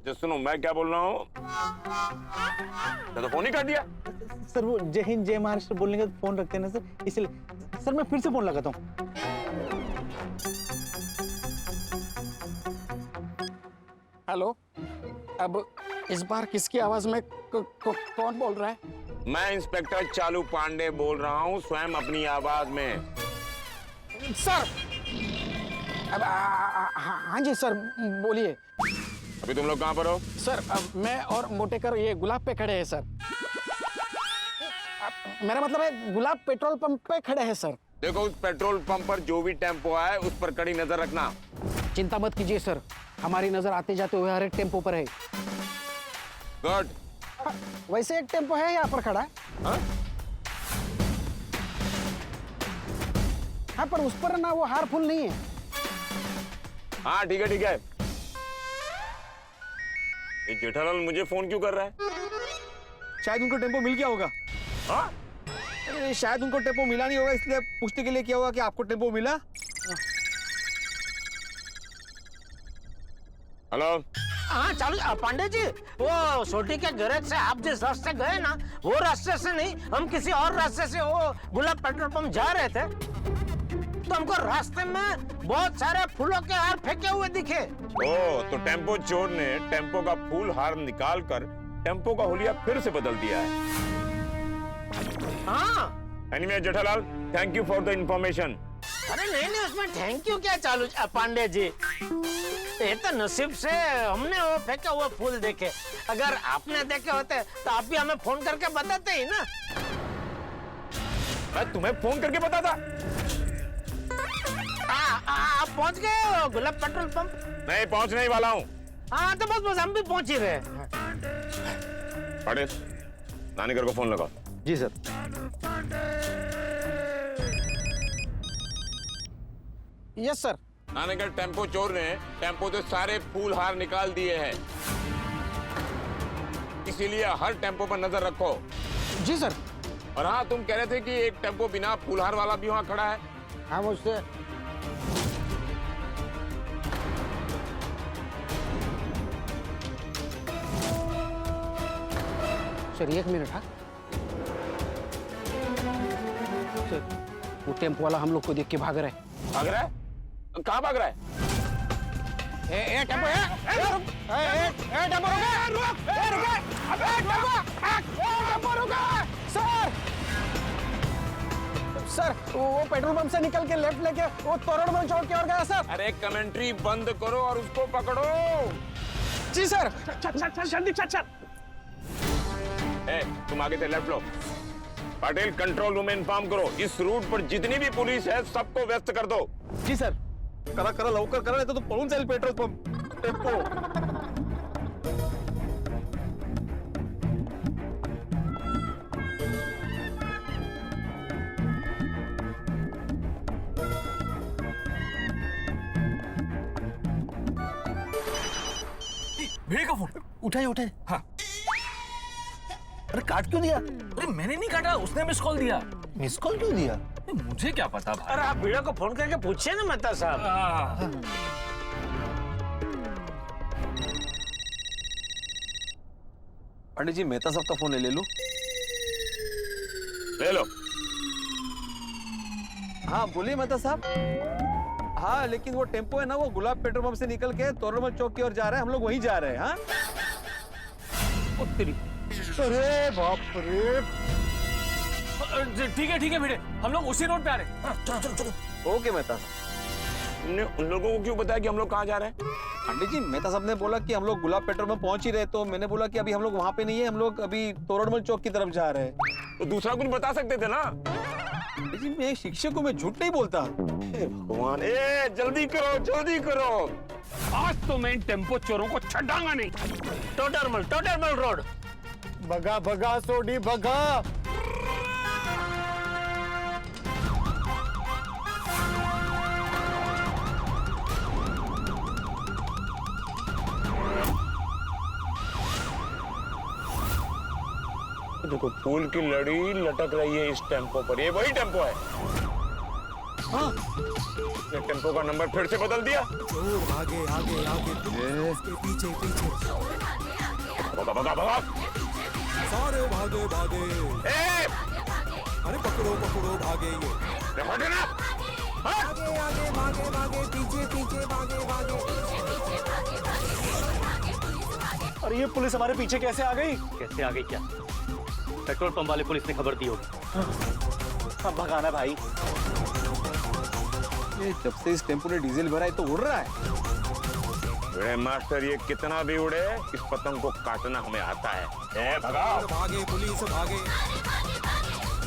जो सुनो, मैं क्या बोल रहा हूँ? तो फोन ही कर दिया। सर वो जय हिंद जय महाराष्ट्र बोलने का फोन रखते हैं ना सर, इसलिए सर मैं फिर से फोन लगाता हूँ। हेलो, अब इस बार किसकी आवाज में कौन बोल रहा है? मैं इंस्पेक्टर चालू पांडे बोल रहा हूँ, स्वयं अपनी आवाज में। सर अब हाँ जी सर, बोलिए। अभी तुम लोग कहाँ पर हो? सर अब मैं और मोटेकर ये गुलाब पे खड़े हैं सर। मेरा मतलब है गुलाब पेट्रोल पंप पे खड़े हैं सर। देखो, उस पेट्रोल पंप पर जो भी टेम्पो आए उस पर कड़ी नजर रखना। चिंता मत कीजिए सर, हमारी नजर आते जाते हुए हर एक टेम्पो पर है। गुड। वैसे एक टेम्पो है यहाँ पर खड़ा है। हाँ पर उस पर ना वो हार फूल नहीं है। हाँ ठीक है ठीक है। ये जेठालाल मुझे फोन क्यों कर रहा है? शायद उनको टेम्पो मिल गया होगा। हाँ? शायद उनको टेम्पो मिला नहीं होगा, इसलिए पूछने के लिए किया होगा कि आपको टेम्पो मिला। हेलो। हाँ चालू पांडे जी, वो छोटी के गैरेज से आप जिस रास्ते गए ना, वो रास्ते से नहीं, हम किसी और रास्ते से वो गुलाब पेट्रोल पंप जा रहे थे, तो हमको रास्ते में बहुत सारे फूलों के हार फेंके हुए दिखे। ओ, तो टेम्पो चोर ने टेम्पो का फूल हार निकाल कर टेम्पो का हुलिया फिर से बदल दिया है। हाँ। Anyway Jethalal, thank you for the information. अरे नहीं, उसमें थैंक यू क्या चालू पांडे जी, ये तो नसीब से हमने वो फेंके हुए फूल देखे। अगर आपने देखे होते तो आप भी हमें फोन करके बताते ही ना। मैं तुम्हें फोन करके बताता? आप पहुंच गए हो गुलाब पेट्रोल पंप? नहीं, पहुंचने ही वाला हूँ। हाँ तो बस हम भी पहुंच ही रहे। पाटिल, नानीकर को फोन लगाओ। जी sir. Yes sir. Nanikar, tempo चोर ने टेम्पो से सारे फूल हार निकाल दिए हैं, इसीलिए हर टेम्पो पर नजर रखो। जी सर। और हाँ, तुम कह रहे थे कि एक टेम्पो बिना फूलहार वाला भी वहाँ खड़ा है। हाँ मुझसे सर 1 मिनट। हाँ सर, वो टेम्पो वाला हम लोग को देख के भाग रहा है। भाग रहा है? कहाँ भाग रहा है? टेम्पो सर, सर वो पेट्रोल पंप से निकल के लेफ्ट लेके वो तोरणमल चौक की ओर गया सर। अरे कमेंट्री बंद करो और उसको पकड़ो। जी सर। तुम आगे से लेफ्ट लो। पाटिल कंट्रोल रूम में इन्फॉर्म करो, इस रूट पर जितनी भी पुलिस है सबको व्यस्त कर दो। जी सर। करा करा लवकर करा, नाही तर पळून जाईल पेट्रोल पंप टेम्पो। भिड़े का फोन उठाइए उठाइए। हाँ। अरे काट क्यों दिया? अरे मैंने नहीं काटा, उसने मिस कॉल दिया। मिस कॉल क्यों दिया? मुझे क्या पता भाई। अरे आप भिड़े को फोन करके पूछिए ना मेहता साहब। पंडित जी मेहता साहब का फोन ले लूं? ले लो। हाँ बोलिए मेहता साहब। हाँ लेकिन वो टेम्पो है ना, वो गुलाब पेट्रोल पंप से निकल के तोरणमल चौक की ओर जा रहा है, हम लोग वहीं जा रहे हैं। हाँ अरे बाप रे। ठीक है भिड़े, हम लोग उसी रोड पे आ रहे हैं। चलो चलो चलो। ओके मेहता साहब। तुमने उन लोगों को क्यों बताया कि हम लोग कहाँ जा रहे हैं? पंडित जी मेहता साहब ने बोला कि हम लोग गुलाब पेट्रोल पंप पहुंच ही रहे, तो मैंने बोला कि अभी हम लोग वहां पे नहीं है, हम लोग अभी तोरणमल चौक की तरफ जा रहे हैं। तो दूसरा कुछ बता सकते थे ना। जी मैं शिक्षक हूँ, मैं झूठ नहीं बोलता। भगवान, जल्दी करो। आज तो मैं इन टेम्पो चोरों को छड़ाऊंगा नहीं। टोटरमल रोड। भगा भगा सोडी भगा। देखो फूल की लड़ी लटक रही है इस टेम्पो पर, ये वही टेम्पो है। हाँ, ये टेम्पो का नंबर फिर से बदल दिया। आगे आगे आगे इसके पीछे पीछे भगा। सारे भागे भागे। अरे पकड़ो भागे ये। हटे ना। आगे आगे भागे पीछे पीछे भागे। अरे ये पुलिस हमारे पीछे कैसे आ गई? कैसे आ गई क्या? पेट्रोल पंप वाले पुलिस ने खबर दी होगी। अब भगाना भाई। ये जब से इस टेम्पो ने डीजल भरा है तो उड़ रहा है। अरे मास्टर, ये कितना भी उड़े, इस पतंग को काटना हमें आता है। भगाओ। भागे पुलिस भागे,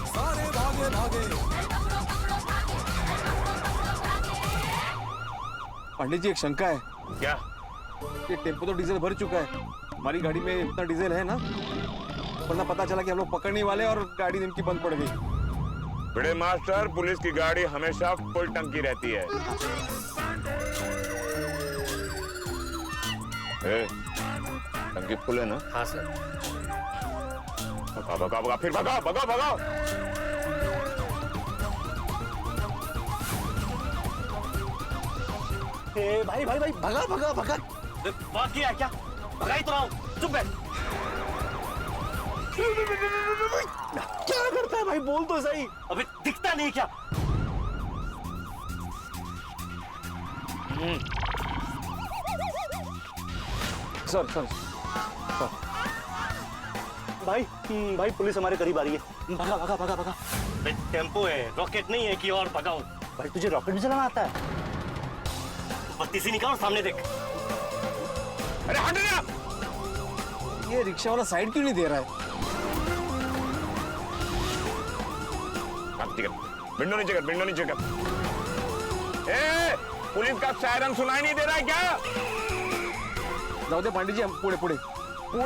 सारे भागे। पंडित जी एक शंका है। क्या? ये टेम्पो तो डीजल भर चुका है, हमारी गाड़ी में इतना डीजल है ना, वरना पता चला कि हम लोग पकड़ने वाले और गाड़ी इनकी बंद पड़ गई। बड़े मास्टर, पुलिस की गाड़ी हमेशा फुल टंकी रहती है। टंकी फुल है ना? हाँ सर। भगा फिर भगाओ। भाई भगा। बाकी है क्या? भगा ही तो रहा हूँ, चुप बैठ। क्या करता है भाई, बोल तो सही। अबे दिखता नहीं क्या? सर भाई पुलिस हमारे करीब आ रही है। भगा। टेम्पो है, रॉकेट नहीं है कि और भगाऊं। भाई तुझे रॉकेट भी चलाना आता है? बत्ती से निकाल, सामने देख। अरे हट ना। ये रिक्शा वाला साइड क्यों नहीं दे रहा है? विंडो नीचे कर। पुलिस का सायरन सुनाई नहीं दे रहा है क्या? जाओ दे पांडे जी, हम पूरे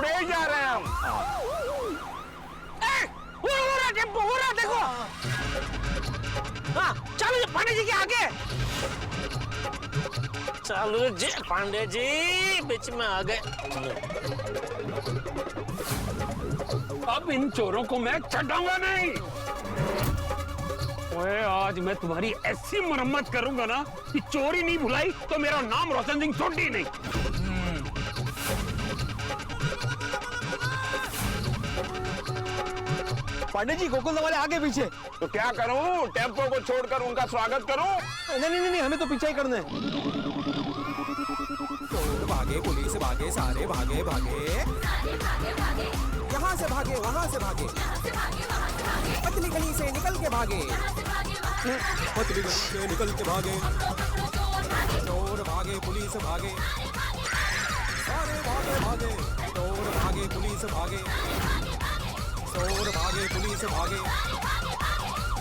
ही जा रहे हैं हम। हो रहा देखो। हाँ चलो पांडे जी के आगे। चलो जी पांडे जी बीच में आ गए। अब इन चोरों को मैं छड़ाऊंगा नहीं। ओए, आज मैं तुम्हारी ऐसी मरम्मत करूंगा ना कि चोरी नहीं भुलाई तो मेरा नाम रोशन सिंह सोडी नहीं। पांडे जी गोकुल वाले आगे पीछे। तो क्या करूं? टेम्पो को छोड़कर उनका स्वागत करूं? नहीं, हमें तो पीछे ही करना है। भागे पुलिस भागे सारे भागे भागे यहाँ से भागे वहाँ से भागे पतली गली से निकल के भागे पतली गली से निकल के भागे चोर भागे पुलिस भागे सारे भागे भागे चोर भागे पुलिस भागे चोर भागे पुलिस भागे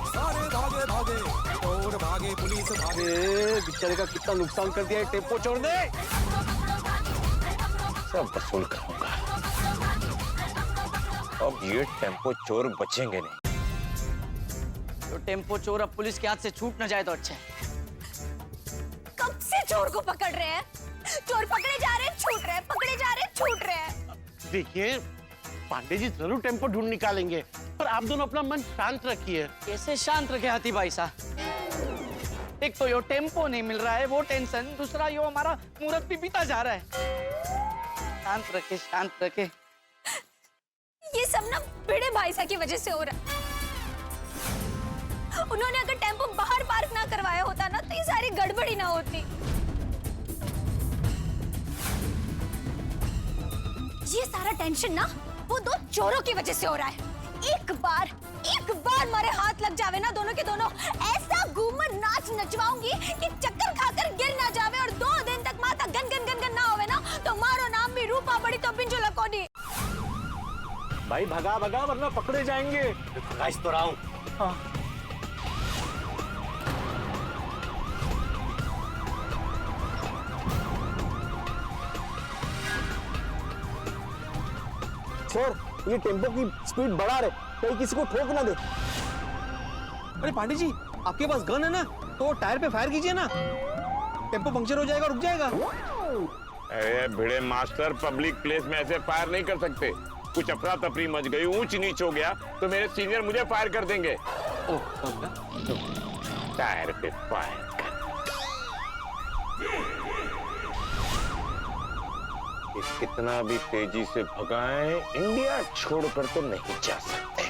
सारे भागे भागे चोर भागे पुलिस भागे। बेचारे का कितना नुकसान कर दिया है टेम्पो चोर ने। सब वसूल करूंगा। अब ये टेम्पो चोर बचेंगे नहीं। तो टेम्पो चोर अब पुलिस के हाथ से छूट न जाए तो अच्छा है। कब से चोर को पकड़ रहे हैं? चोर पकड़े जा रहे हैं, छूट रहे हैं, पकड़े जा रहे हैं, छूट रहे हैं। देखिए पांडे जी जरूर टेम्पो ढूंढ निकालेंगे, पर आप दोनों अपना मन शांत रखिए। कैसे शांत रखे हाथी भाई साहब? एक तो यो टेम्पो नहीं मिल रहा है, वो टेंशन, दूसरा यो हमारा मुहूर्त भी बीता जा रहा है। शांत रखे, शांत रखे। ये सब ना भिड़े भाई साहब की वजह से हो रहा है। उन्होंने अगर टेम्पो बाहर पार्क ना करवाया होता ना तो ये सारी गड़बड़ी ना होती। ये सारा टेंशन ना वो दो चोरों की वजह से हो रहा है। एक बार मारे हाथ लग जावे ना दोनों के दोनों, ऐसा घूमर नाच नचवाऊंगी कि चक्कर खाकर गिर ना जावे और 2 दिन तक माता गन गन गन गन ना होवे ना तो मारो नाम भी रूपा बड़ी तो पिंजो लकोनी। भाई भगा भगा वरना पकड़े जाएंगे। गाइस तो रहा हूं। हाँ। सर ये टेम्पो की स्पीड बढ़ा रहे, कहीं किसी को ठोक ना दे। अरे पांडे जी आपके पास गन है ना, तो टायर पे फायर कीजिए ना, टेम्पो पंक्चर हो जाएगा, रुक जाएगा। अरे भिड़े मास्टर, पब्लिक प्लेस में ऐसे फायर नहीं कर सकते। कुछ अफरा तफरी मच गई, ऊंच नीच हो गया तो मेरे सीनियर मुझे फायर कर देंगे। टायर पे फायर कर। कितना भी तेजी से भगाएं, इंडिया छोड़कर तो नहीं जा सकते।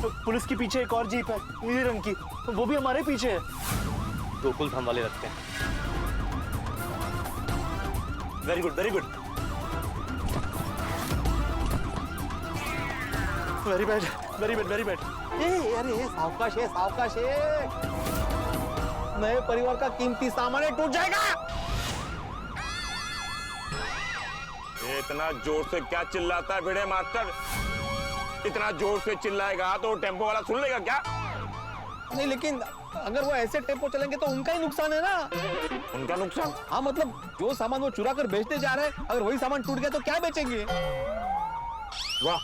तो पुलिस के पीछे एक और जीप है नीले रंग की, तो वो भी हमारे पीछे है। गोकुल धाम वाले रखते हैं। Very good very good. Very bad very bad very bad. अरे सावकाश है, सावकाश है। नए परिवार का कीमती सामान है, टूट जाएगा। ये इतना जोर से क्या चिल्लाता है भिड़े मास्टर? इतना जोर से चिल्लाएगा तो टेम्पो वाला सुन लेगा क्या? नहीं लेकिन अगर वो ऐसे टेम्पो चलेंगे तो उनका ही नुकसान है ना। उनका नुकसान? हाँ मतलब जो सामान वो चुरा कर बेचने जा रहे हैं, अगर वही सामान टूट गया तो क्या बेचेंगे? वाह,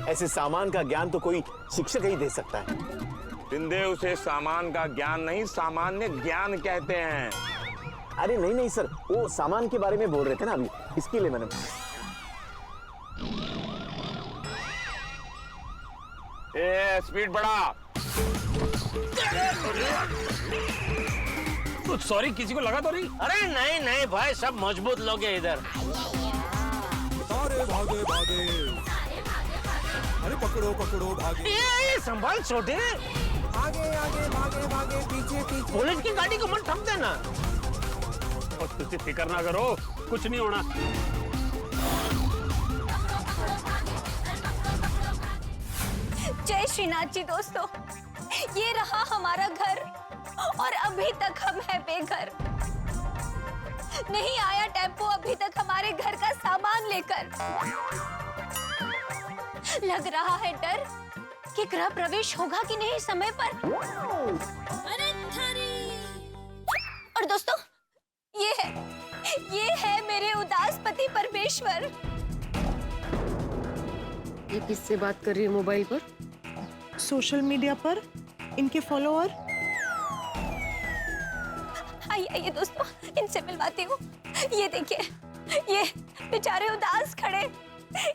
ऐसे सामान का ज्ञान तो कोई शिक्षक ही दे सकता है। जिंदे उसे सामान का ज्ञान नहीं, सामान्य ज्ञान कहते हैं। अरे नहीं सर, वो सामान के बारे में बोल रहे थे ना अभी, इसके लिए मैंने। स्पीड बढ़ा। सॉरी, किसी को लगा तो नहीं? अरे नहीं नहीं भाई, सब मजबूत लोग हैं इधर। सारे भागे भागे, अरे पकड़ो पकड़ो भागे। ये संभाल छोटे। आगे आगे भागे भागे, पीछे पीछे। पुलिस की गाड़ी को मत ठप देना। और तुझे फिक्र ना करो, कुछ नहीं होना। जय श्रीनाथ जी। दोस्तों, ये रहा हमारा घर और अभी तक हम है बेघर। नहीं आया टेम्पो अभी तक हमारे घर का सामान लेकर। लग रहा है डर कि गृह प्रवेश होगा कि नहीं समय पर। और दोस्तों, ये है मेरे उदास पति परमेश्वर। ये किससे बात कर रही है मोबाइल पर? सोशल मीडिया पर इनके फॉलोअर। आइए दोस्तों, इनसे मिलवाती हूँ। ये देखिए, ये बेचारे उदास खड़े।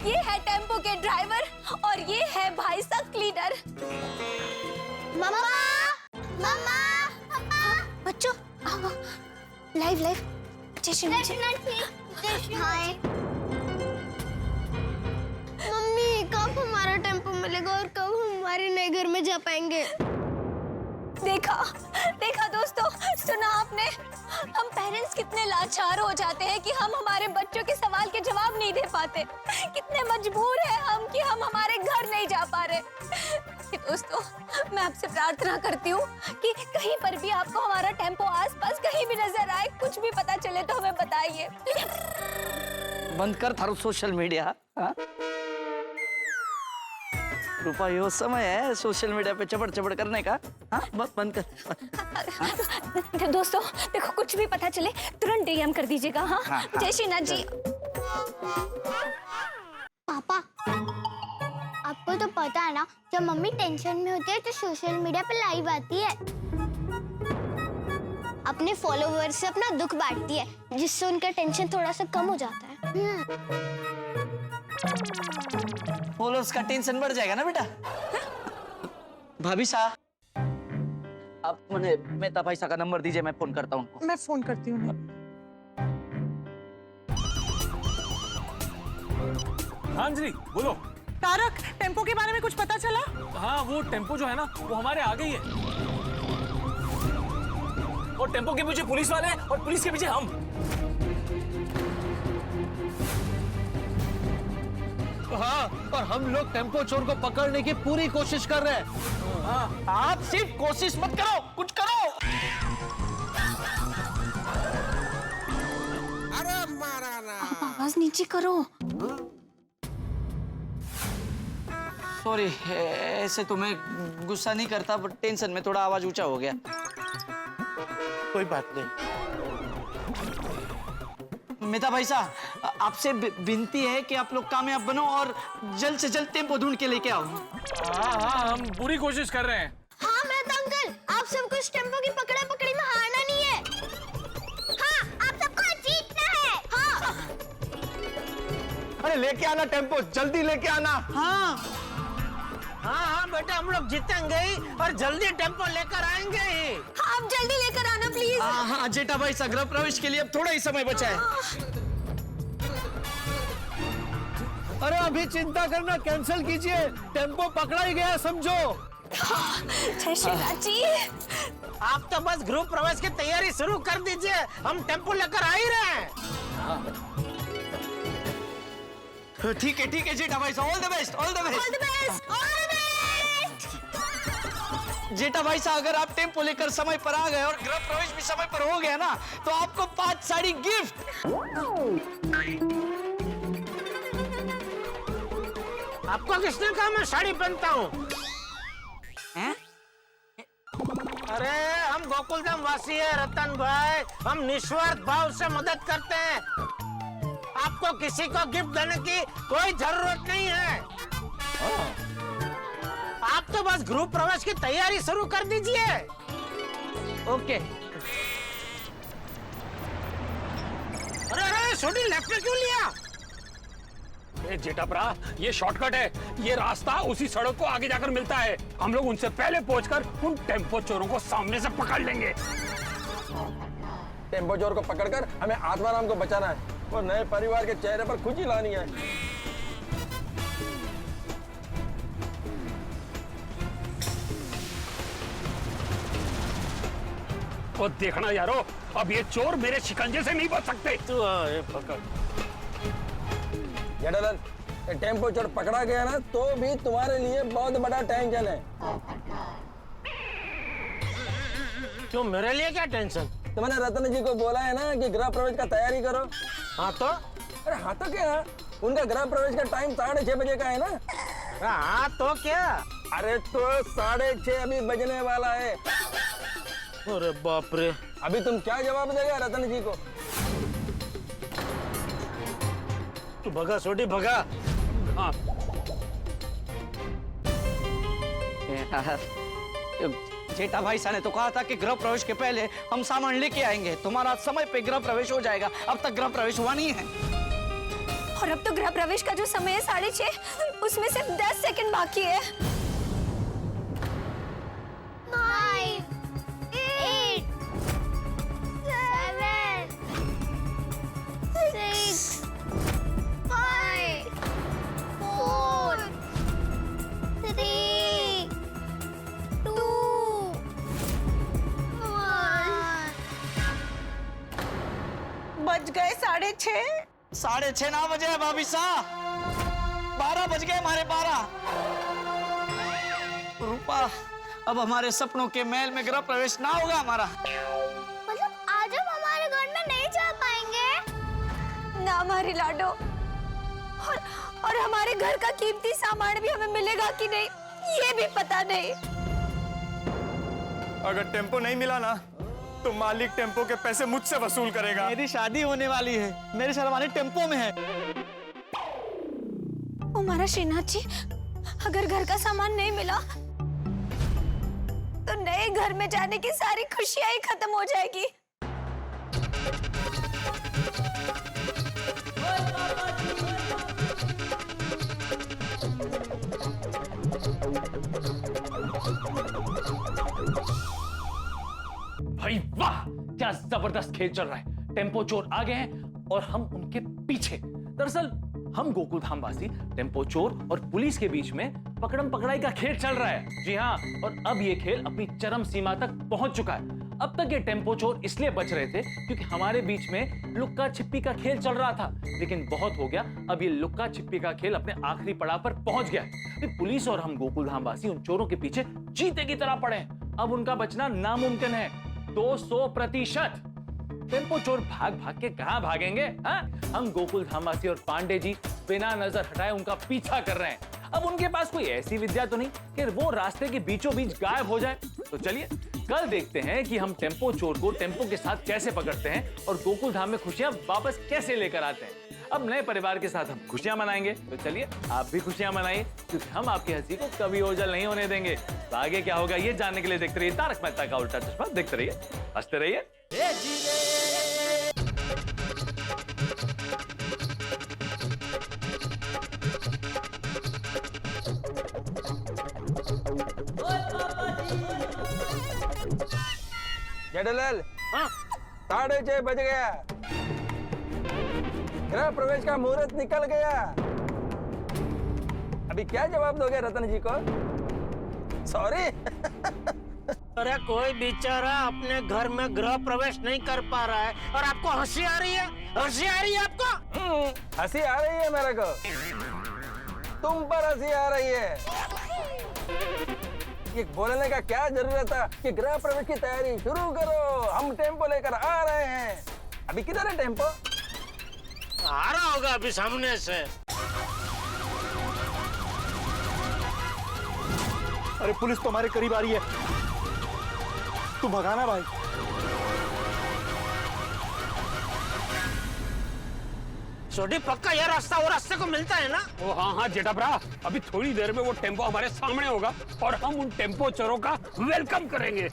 ये है टेम्पो के ड्राइवर और ये है भाई साहब क्लीनर। मम्मा, मम्मा, बच्चों आओ। लाइव लाइव जय श्री हाय मम्मी कब हमारा टेम्पो मिलेगा और कब हम हमारे नए घर में जा पाएंगे? देखा दोस्तों, सुना आपने? हम पेरेंट्स कितने लाचार हो जाते हैं कि हम हमारे बच्चों के सवाल के जवाब नहीं दे पाते। कितने मजबूर हैं हम कि हम हमारे घर नहीं जा पा रहे। कि दोस्तों, मैं आपसे प्रार्थना करती हूँ कि कहीं पर भी आपको हमारा टेम्पो आसपास कहीं भी नजर आए, कुछ भी पता चले तो हमें बताइए। बंद कर थारो सोशल मीडिया। रूपा, यो समय है सोशल मीडिया पे चबड़ चबड़ करने का। हाँ, बंद कर। दोस्तों देखो, कुछ भी पता चले तुरंत डीएम कर दीजिएगा। हाँ, जय श्रीनाथ जी। पापा, आपको तो पता है ना, जब मम्मी टेंशन में होती है तो सोशल मीडिया पे लाइव आती है, अपने फॉलोवर्स से अपना दुख बांटती है, जिससे उनका टेंशन थोड़ा सा कम हो जाता है। फॉलोअर्स का टेंशन बढ़ जाएगा ना बेटा। भाभी साहब, आप मुझे मेहता भाई साहब का नंबर दीजिए, मैं फोन करता हूँ उनको। मैं फोन करती हूँ। हाँ जी बोलो। तारक, टेम्पो के बारे में कुछ पता चला? हाँ, वो टेम्पो जो है ना, वो हमारे आगे ही है। और टेम्पो के पीछे पुलिस वाले हैं और पुलिस के पीछे हम। हाँ, और हम लोग टेम्पो चोर को पकड़ने की पूरी कोशिश कर रहे हैं। हाँ, आप सिर्फ कोशिश मत करो, कुछ करो। अरे महाराणा, आवाज नीचे करो। सॉरी, ऐसे तो मैं गुस्सा नहीं करता, बट टेंशन में थोड़ा आवाज ऊंचा हो गया। कोई बात नहीं। मेहता भाई साहब, आपसे विनती है कि आप लोग कामयाब बनो और जल्द से जल्द टेम्पो ढूंढ के लेके आओ। हाँ, हम पूरी कोशिश कर रहे हैं। हाँ मेहता अंकल, आप सबको इस टेम्पो की पकड़ा पकड़ी में हारना नहीं है। हाँ, आप सबको जीतना है। हाँ। अरे लेके आना टेम्पो, जल्दी लेके आना। हाँ हाँ बेटा, हम लोग जीतेंगे ही और जल्दी टेम्पो लेकर आएंगे ही। आप जल्दी लेकर आना प्लीज। हाँ, जेठा भाई साहब, गृह प्रवेश के लिए अब थोड़ा ही समय बचा है। अरे अभी चिंता करना कैंसिल कीजिए, टेम्पो पकड़ा ही गया समझो। जय श्रीनाथ जी। आप तो बस गृह प्रवेश की तैयारी शुरू कर दीजिए, हम टेम्पो लेकर आ ही रहे हैं। ठीक है जेठा भाई साहब, all the best, all the best. Jetha भाई साहब, अगर आप टेम्पो लेकर समय पर आ गए और गृह प्रवेश भी समय पर हो गया ना, तो आपको 5 साड़ी गिफ्ट। आपको किसने कहा मैं साड़ी पहनता हूँ? अरे हम गोकुलधाम वासी है रतन भाई, हम निस्वार्थ भाव से मदद करते हैं। आपको किसी को गिफ्ट देने की कोई जरूरत नहीं है। आप तो बस ग्रुप प्रवेश की तैयारी शुरू कर दीजिए। ओके। अरे छोटी लेफ्ट में क्यों लिया? जेठाप्रा, ये शॉर्टकट है, ये रास्ता उसी सड़क को आगे जाकर मिलता है। हम लोग उनसे पहले पहुंचकर उन टेम्पो चोरों को सामने से पकड़ लेंगे। टेम्पो चोर को पकड़कर हमें आत्माराम को बचाना है और नए परिवार के चेहरे पर खुशी लानी है। वो देखना यारो, अब ये चोर मेरे शिकंजे से नहीं बच सकते। तू पकड़। जेठालाल, ये टेम्पो चोर पकड़ा गया ना, तो भी तुम्हारे लिए बहुत बड़ा टेंशन है। क्यों, मेरे लिए क्या टेंशन? तुमने रतन जी को बोला है ना कि गृह प्रवेश का तैयारी करो। हाँ तो? अरे हाँ तो क्या, उनका गृह प्रवेश का टाइम 6:30 बजे का है ना। हाँ तो क्या? अरे तो 6:30 अभी बजने वाला है। अरे बाप रे, अभी तुम क्या जवाब देगा रतन जी को? तू भगा छोटी, भगा। हाँ। जेठा भाई साहब ने तो कहा था कि गृह प्रवेश के पहले हम सामान लेके आएंगे। तुम्हारा समय पे गृह प्रवेश हो जाएगा, अब तक गृह प्रवेश हुआ नहीं है। और अब तो गृह प्रवेश का जो समय है 6:30, उसमें सिर्फ 10 सेकंड बाकी है। 5, 8, 7, 6:30? 6:30 ना बजे है भाभी साहब, 12 बज गए हमारे 12। रूपा, अब हमारे सपनों के महल में गृह प्रवेश ना होगा हमारा। मतलब आज हम हमारे घर में नहीं जा पाएंगे? ना हमारे लाडो, और हमारे घर का कीमती सामान भी हमें मिलेगा कि नहीं ये भी पता नहीं। अगर टेम्पो नहीं मिला ना तो मालिक टेम्पो के पैसे मुझसे वसूल करेगा। मेरी शादी होने वाली है, मेरी शेरवानी टेम्पो में है। हमारा श्रीनाथ जी, अगर घर का सामान नहीं मिला तो नए घर में जाने की सारी खुशियां ही खत्म हो जाएगी। भाई वाह, क्या जबरदस्त खेल चल रहा है। टेम्पो चोर आ गए हैं और हम उनके पीछे। दरअसल हम गोकुल धाम वासी टेम्पो चोर और पुलिस के बीच में पकड़म पकड़ाई का खेल चल रहा है। जी हाँ, और अब ये खेल अपनी चरम सीमा तक पहुंच चुका है। अब तक ये टेम्पो चोर इसलिए बच रहे थे क्योंकि हमारे बीच में लुक्का छिप्पी का खेल चल रहा था, लेकिन बहुत हो गया। अब ये लुक्का छिप्पी का खेल अपने आखिरी पड़ाव पर पहुंच गया है। पुलिस और हम गोकुल धाम वासी उन चोरों के पीछे चीते की तरह पड़े हैं। अब उनका बचना नामुमकिन है, 200%। टेम्पो चोर भाग भाग के कहां भागेंगे? हम गोकुल धामवासी और पांडे जी बिना नजर हटाए उनका पीछा कर रहे हैं। अब उनके पास कोई ऐसी विद्या तो नहीं कि वो रास्ते के बीचों बीच गायब हो जाए। तो चलिए कल देखते हैं कि हम टेम्पो चोर को टेम्पो के साथ कैसे पकड़ते हैं और गोकुल धाम में खुशियां वापस कैसे लेकर आते हैं। अब नए परिवार के साथ हम खुशियां मनाएंगे, तो चलिए आप भी खुशियां मनाइए, क्योंकि हम आपकी हंसी को कभी ओझल नहीं होने देंगे। तो आगे क्या होगा ये जानने के लिए देखते रहिए तारक मेहता का उल्टा चश्मा। देखते रहिए, हंसते रहिए। जेठालाल, 6:30 बज गया, गृह प्रवेश का मुहूर्त निकल गया। अभी क्या जवाब दोगे रतन जी को? सॉरी। अरे कोई बेचारा अपने घर में गृह प्रवेश नहीं कर पा रहा है और आपको हंसी आ रही है? हंसी आ रही है आपको? हंसी आ रही है मेरे को, तुम पर हंसी आ रही है। ये बोलने का क्या जरूरत था कि गृह प्रवेश की तैयारी शुरू करो, हम टेम्पो लेकर आ रहे हैं। अभी किधर है टेम्पो? आ रहा होगा अभी सामने से। अरे पुलिस तो हमारे करीब आ रही है, तू भगाना भाई। छोटी पक्का यह रास्ता वो रास्ते को मिलता है ना? ओ हाँ हाँ जेठा भरा, अभी थोड़ी देर में वो टेम्पो हमारे सामने होगा और हम उन टेम्पो चोरों का वेलकम करेंगे।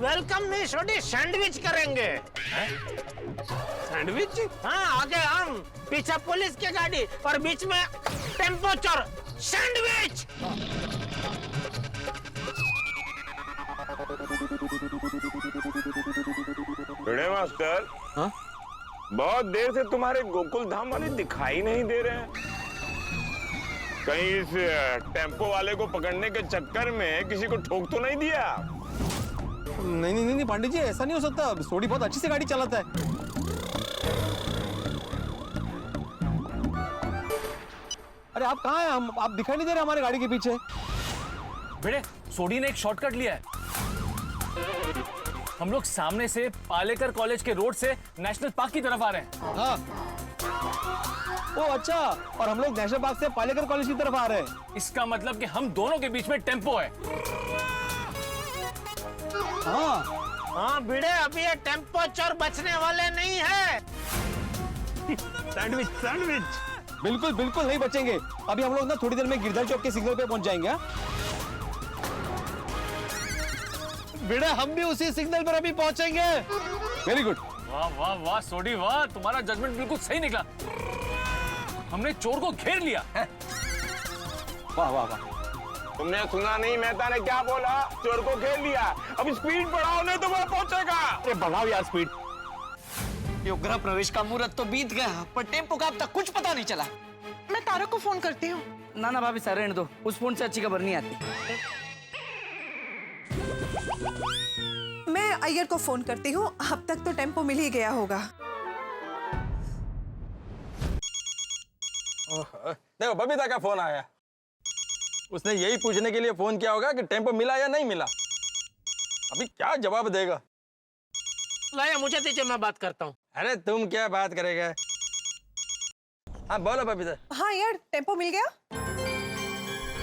वेलकम नहीं छोटी, सैंडविच करेंगे। सैंडविच? हाँ, आगे हम, पीछे पुलिस की गाड़ी और बीच में टेम्पो चोर। सैंडविच। भिड़े मास्टर, हाँ? बहुत देर से तुम्हारे गोकुल धाम वाले दिखाई नहीं दे रहे हैं। कहीं इस टेम्पो वाले को पकड़ने के चक्कर में किसी को ठोक तो नहीं दिया? नहीं पांडे जी, ऐसा नहीं हो सकता। सोडी बहुत अच्छी से गाड़ी चलाता है। अरे आप कहाँ हैं? आप दिखाई नहीं दे रहे हमारे गाड़ी के पीछे। भिड़े, सोडी ने एक शॉर्टकट लिया है। हम लोग सामने से पालेकर कॉलेज के रोड से नेशनल पार्क की तरफ आ रहे हैं। हाँ। ओ अच्छा, और हम लोग नेशनल पार्क से पालेकर कॉलेज की तरफ आ रहे हैं। इसका मतलब कि हम दोनों के बीच में टेम्पो है। हाँ भिड़े, अभी ये टेम्पो चोर बचने वाले नहीं है। Sandwich sandwich. बिल्कुल बिल्कुल नहीं बचेंगे। अभी हम लोग ना थोड़ी देर में गिरधर चौक के सिग्नल पे पहुंच जाएंगे। बेटा हम भी उसी सिग्नल पर अभी पहुंचेंगे। Very good. वाह वाह वाह सोडी वाह, तुम्हारा जजमेंट बिल्कुल सही निकला। हमने चोर को घेर लिया। वाह वाह वाह। तुमने सुना नहीं मेहता ने क्या बोला? चोर को घेर लिया। अब स्पीड बढ़ाओ नहीं तो वो पहुंचेगा। अरे बढ़ाओ यार स्पीड। यो गृह प्रवेश का मुहूर्त तो बीत गया, पर टेम्पो का अब तक कुछ पता नहीं चला। मैं तारक को फोन करती हूँ। ना भाभी सर रहने दो, उस फोन से अच्छी खबर नहीं आती। मैं अय्यर को फोन करती हूँ, अब तक तो टेम्पो मिल ही गया होगा। देखो बबीता का फोन आया। उसने यही पूछने के लिए फोन किया होगा कि टेम्पो मिला या नहीं मिला। अभी क्या जवाब देगा? लाया मुझे दीजिए, मैं बात करता हूँ। अरे तुम क्या बात करेगा? हाँ बोलो बबीता। हाँ यार, टेम्पो मिल गया?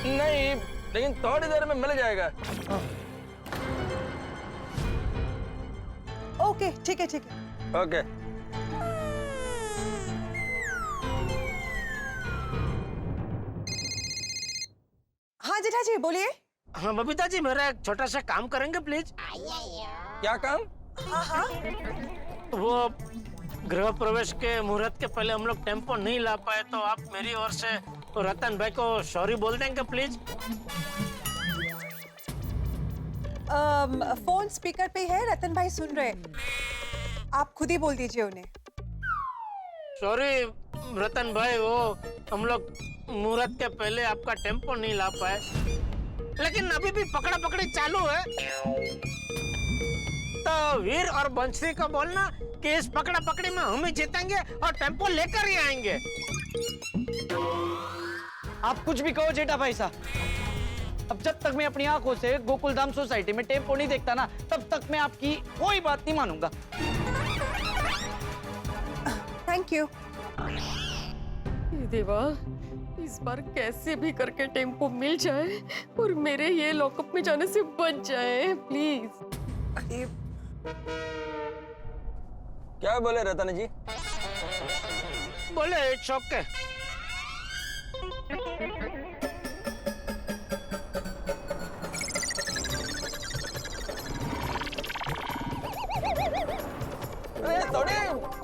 नहीं, लेकिन थोड़ी देर में मिल जाएगा। ओके ठीक है ठीक है। ओके। हाँ जेठाजी बोलिए। हाँ बबीता जी, मेरा एक छोटा सा काम करेंगे प्लीज? क्या काम? हाँ हाँ। वो गृह प्रवेश के मुहूर्त के पहले हम लोग टेम्पो नहीं ला पाए, तो आप मेरी ओर से रतन भाई को सॉरी बोल देंगे प्लीज? फोन स्पीकर पे है, रतन भाई सुन रहे। आप खुद ही बोल दीजिए उन्हें। सॉरी रतन भाई, वो हम लोग मुहूर्त के पहले आपका टेम्पो नहीं ला पाए, लेकिन अभी भी पकड़ा पकड़ी चालू है। तो वीर और बंशी को बोलना कि इस पकड़ा पकड़ी में हम ही जीतेंगे और टेम्पो लेकर ही आएंगे। आप कुछ भी कहो जेठा भाई साहब, अब जब तक मैं अपनी आंखों से गोकुलधाम सोसाइटी में टेम्पो नहीं देखता ना, तब तक मैं आपकी कोई बात नहीं मानूंगा। Thank you. देवा, इस बार कैसे भी करके टेम्पो मिल जाए और मेरे ये लॉकअप में जाने से बच जाए प्लीज। अरे क्या बोले रतन जी? बोले इट्स ओके।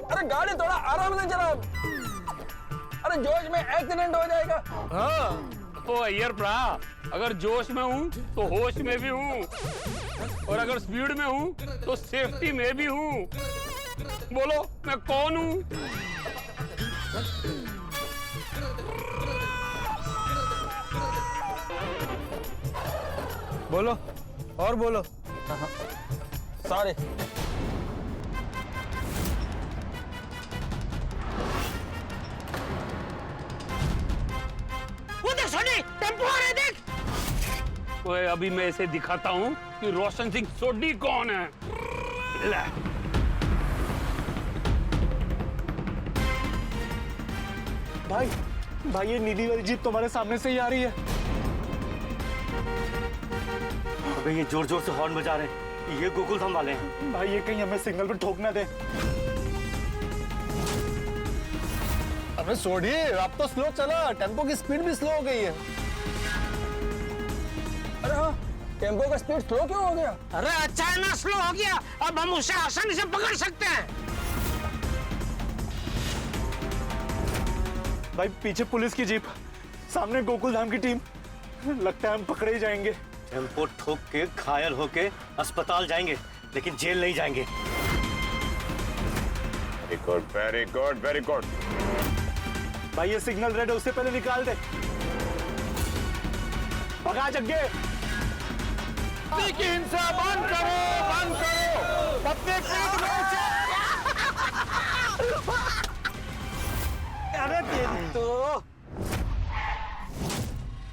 अरे गाड़ी थोड़ा आराम से चलाओ। अरे जोश में एक्सीडेंट हो जाएगा। हाँ तो अय्यर प्रा, अगर जोश में हूँ तो होश में भी हूँ, और अगर स्पीड में हूँ तो सेफ्टी में भी हूँ। बोलो मैं कौन हूँ? बोलो और बोलो। सॉरी। वो देख सोनी, टेम्पो आ रहा है, देख। ओए अभी मैं इसे दिखाता हूँ कि रोशन सिंह सोडी कौन है। ले। भाई ये नीली वाली जीप तुम्हारे सामने से ही आ रही है। अबे ये जोर जोर से हॉर्न बजा रहे हैं, ये गोकुलधाम वाले हैं। भाई ये कहीं हमें सिग्नल पे ठोक ना दे। अबे सोडी, अब तो स्लो चला, टेम्पो की स्पीड भी स्लो हो गई है। अरे हाँ, टेम्पो का स्पीड स्लो क्यों हो गया? अरे अच्छा है ना, स्लो हो गया, अब हम उसे आसानी से पकड़ सकते हैं। भाई पीछे पुलिस की जीप, सामने गोकुलधाम की टीम, लगता है हम पकड़े ही जाएंगे। टेम्पो ठोक के घायल होके अस्पताल जाएंगे, लेकिन जेल नहीं जाएंगे। Very good, very good, very good. भाई ये सिग्नल रेड है, उससे पहले निकाल दे। भगा जग्गे। की हिंसा बंद करो, बंद करो। पत्ते पीट मोर्चा। अरे तो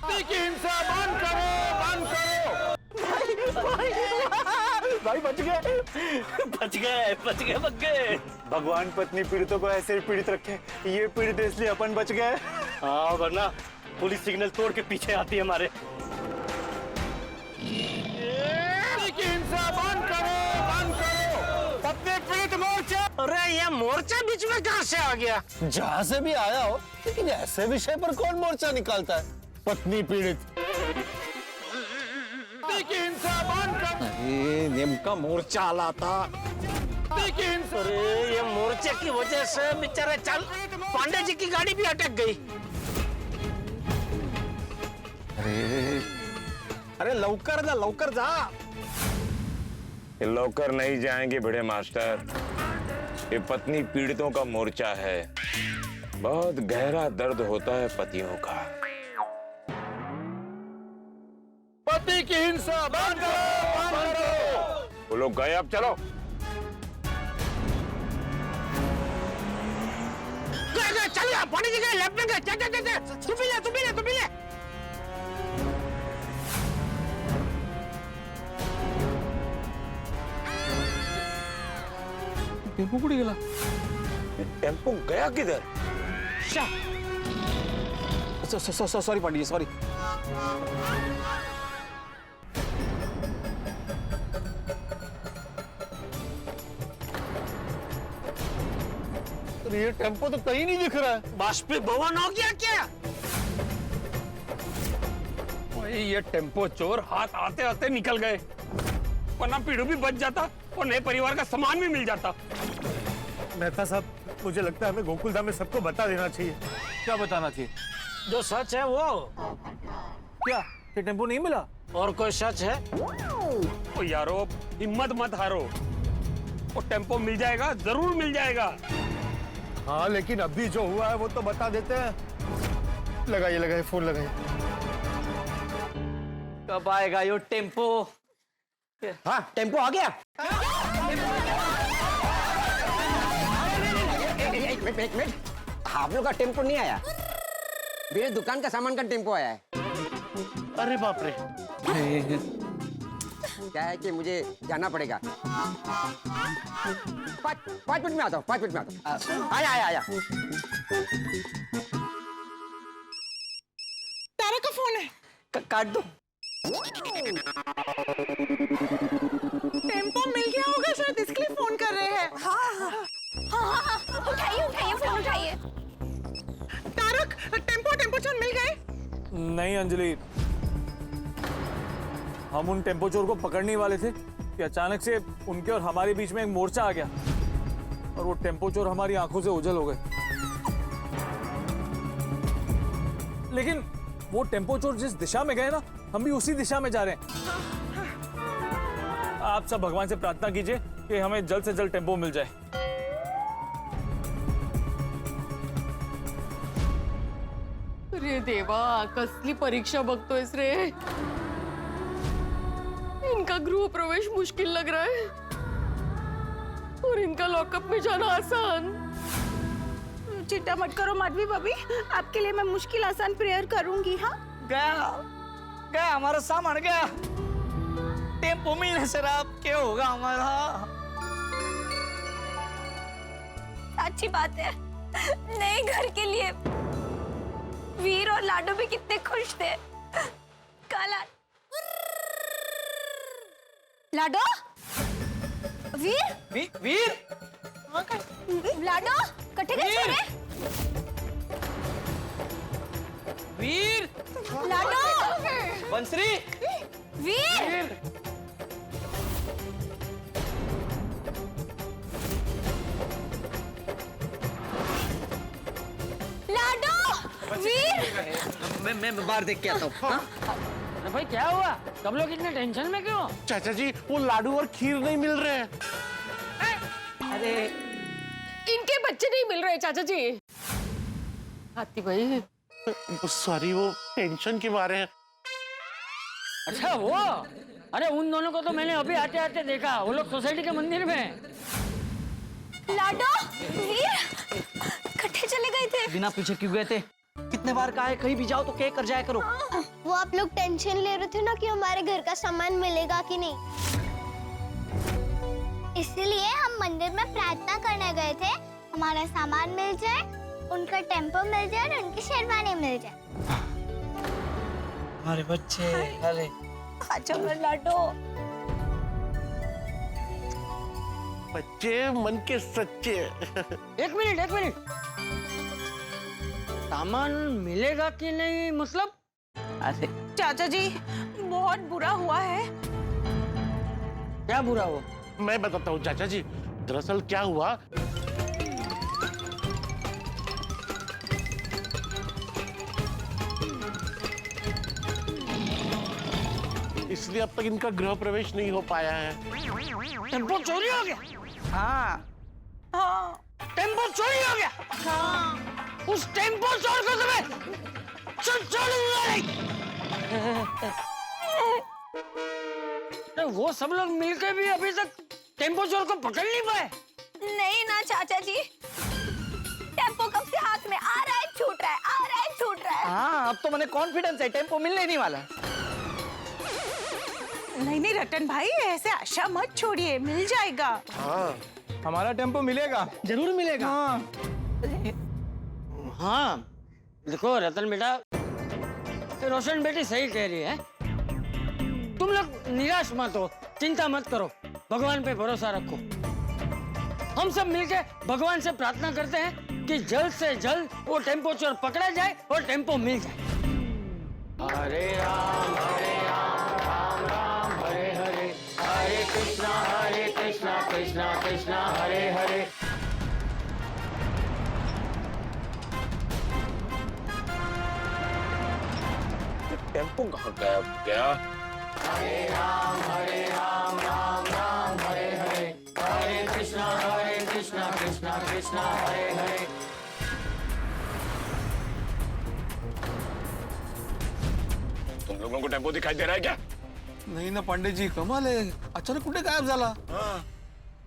की हिंसा बंद करो, बंद करो। भाई बच गए, बच गए, बच गए, बच गए। भगवान पत्नी पीड़ितों को ऐसे ही पीड़ित रखे। ये पीड़ित इसलिए अपन बच गए। हाँ वरना पुलिस सिग्नल तोड़ के पीछे आती है हमारे। हिंसा बंद करो, बंद करो। पत्नी पीड़ित मोर्चा। अरे ये मोर्चा बीच में कहाँ से आ गया? जहाँ से भी आया हो, लेकिन ऐसे विषय पर कौन मोर्चा निकालता है? पत्नी पीड़ित। हिंसा बंद कर। अरे नेमका मोर्चा आला था। अरे ये मोर्चे की वजह से बेचारे पांडे जी की गाड़ी भी अटक गई। अरे लवकर जा। ये लौकर नहीं जाएंगे बड़े मास्टर, ये पत्नी पीड़ितों का मोर्चा है। बहुत गहरा दर्द होता है पतियों का। पति की हिंसा बंद करो, बंद करो। वो लोग गए, अब चलो। चल पानी जी के लेफ्ट में गए तू भी ले टेम्पो कुठे गेला? टेम्पो गया किधर? Sorry Pandey ji, sorry. ये टेम्पो तो कहीं नहीं दिख रहा है. बाष्पीभवन हो गया क्या? ओए, ये टेम्पो चोर हाथ आते आते निकल गए, वरना पीड़ू भी बच जाता और नए परिवार का सामान भी मिल जाता. मेहता साहब, मुझे लगता है हमें गोकुलधाम में सबको बता देना चाहिए. क्या बताना चाहिए? जो सच है वो. क्या ये टेम्पो नहीं मिला? और कोई सच है? ओ यारो, हिम्मत मत हारो, वो टेम्पो मिल जाएगा, जरूर मिल जाएगा. हाँ, लेकिन अभी जो हुआ है वो तो बता देते हैं. लगाइए फोन लगाइए. कब आएगा यो टेम्पो? हाँ, टेम्पो आ गया. एक मिनट, आप लोग का टेम्पो नहीं आया, मेरे दुकान का सामान का टेम्पो आया है. अरे बाप रे. क्या है कि मुझे जाना पड़ेगा. 5 मिनट में आता हूँ. 5 मिनट में आता हूँ. आया. तारा का फोन है. काट दो. टेम्पो मिल गया होगा शायद, इसके लिए फोन कर रहे हैं. हाँ, उठाइए फोन उठाइए. तारक, टेम्पो चोर मिल गए? नहीं अंजलि, हम उन टेम्पो चोर को पकड़ने ही वाले थे कि अचानक से उनके और हमारे बीच में एक मोर्चा आ गया और वो टेम्पो चोर हमारी आंखों से ओझल हो गए. लेकिन वो टेम्पो चोर जिस दिशा में गए ना, हम भी उसी दिशा में जा रहे हैं. आप सब भगवान से प्रार्थना कीजिए कि हमें जल्द से जल्द टेम्पो मिल जाए. अरे देवा, कसली परीक्षा बघतोयस रे. इनका गृह प्रवेश मुश्किल लग रहा है और इनका लॉकअप में जाना आसान. चिंता मत करो माधवी भाभी, आपके लिए मैं मुश्किल आसान प्रेयर करूंगी. हाँ, गया हमारा सामान गया. टेम्पो मिलने से अब क्या होगा हमारा? अच्छी बात है, नए घर के लिए वीर और लाडो भी कितने खुश थे. काला लाडो, वीर लाडो कट्ठे गए छोरे. वीर, लाडो, बंसरी, वीर. लाडो, वीर. मैं बाहर देख के आता हूँ. अरे भाई क्या हुआ? सब लोग इतने टेंशन में क्यों? चाचा जी, वो लाडू और खीर नहीं मिल रहे हैं. अरे इनके बच्चे नहीं मिल रहे चाचा जी. हाथी भाई, सॉरी, वो टेंशन के मारे हैं. अच्छा वो, अरे उन दोनों को तो मैंने अभी आते आते देखा, वो लोग सोसाइटी के मंदिर में. लाडो, वीर कट्ठे चले गए थे. बिना पूछे क्यों गए थे? कितने बार कहा है कहीं भी जाओ तो क्या कर जाया करो. वो आप लोग टेंशन ले रहे थे ना कि हमारे घर का सामान मिलेगा कि नहीं, इसलिए हम मंदिर में प्रार्थना करने गए थे. हमारा सामान मिल जाए, उनका टेम्पो मिल जाए और उनकी शेरवानी मिल जाए. हमारे बच्चे. अरे अच्छा लाडो, बच्चे मन के सच्चे. एक मिनट, सामान मिलेगा कि नहीं मतलब? अरे चाचा जी, बहुत बुरा हुआ है. क्या बुरा हुआ? मैं बताता हूँ चाचा जी. दरअसल क्या हुआ, इसलिए अब तक इनका गृह प्रवेश नहीं हो पाया है. टेम्पो चोरी हो गया? हाँ, टेम्पो चोरी हो गया? हाँ. उस टेम्पो चोर को तुम्हें वो सब लोग मिलकर भी अभी तक टेम्पो चोर को पकड़ नहीं पाए. नहीं ना चाचा जी, टेम्पो कब से हाथ हाँ अब तो मैंने कॉन्फिडेंस है टेम्पो मिलने नहीं वाला। नहीं नहीं रतन भाई, ऐसे आशा मत छोड़िए, मिल जाएगा। हाँ हमारा टेम्पो मिलेगा, जरूर मिलेगा। हाँ देखो रतन बेटा, रोशन बेटी सही कह रही है। तुम लोग निराश मत हो, चिंता मत करो, भगवान पे भरोसा रखो। हम सब मिलके भगवान से प्रार्थना करते हैं कि जल्द से जल्द वो टेम्पो चोर पकड़ा जाए और टेम्पो मिल जाए। हरे राम राम राम हरे हरे, हरे कृष्णा कृष्णा कृष्णा हरे हरे। टेम्पो कहाँ गया? हरे राम राम राम हरे हरे, हरे कृष्णा कृष्णा कृष्णा हरे हरे। तुम लोगों को टेम्पो दिखाई दे रहा है क्या? नहीं ना पांडे जी, कमाल है, अचानक कुठे गायब झाला?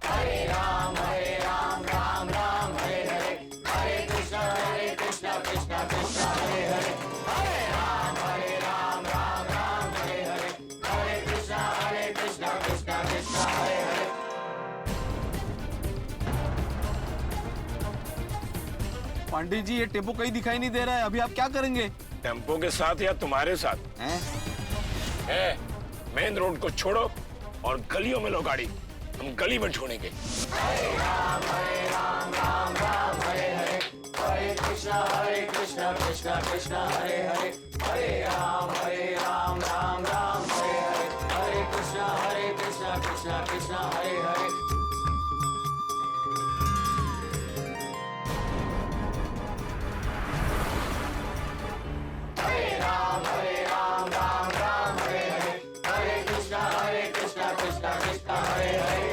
हरे राम राम राम हरे हरे, हरे कृष्णा कृष्णा कृष्णा हरे हरे, हरे राम राम हरे हरे, हरे कृष्णा कृष्णा कृष्णा हरे हरे। पांडे जी ये टेम्पो कहीं दिखाई नहीं दे रहा है, अभी आप क्या करेंगे? टेम्पो के साथ या तुम्हारे साथ? हैं? मेन रोड को छोड़ो और गलियों में लो गाड़ी, हम गली में ढूंढेंगे। हरे राम राम हरे हरे, हरे कृष्णा कृष्णा कृष्णा हरे हरे, हरे राम राम हरे हरे, हरे कृष्णा कृष्णा कृष्णा हरे हरे। हरे राम राम हरे हरे, हरे कृष्णा कृष्णा कृष्णा हरे हरे,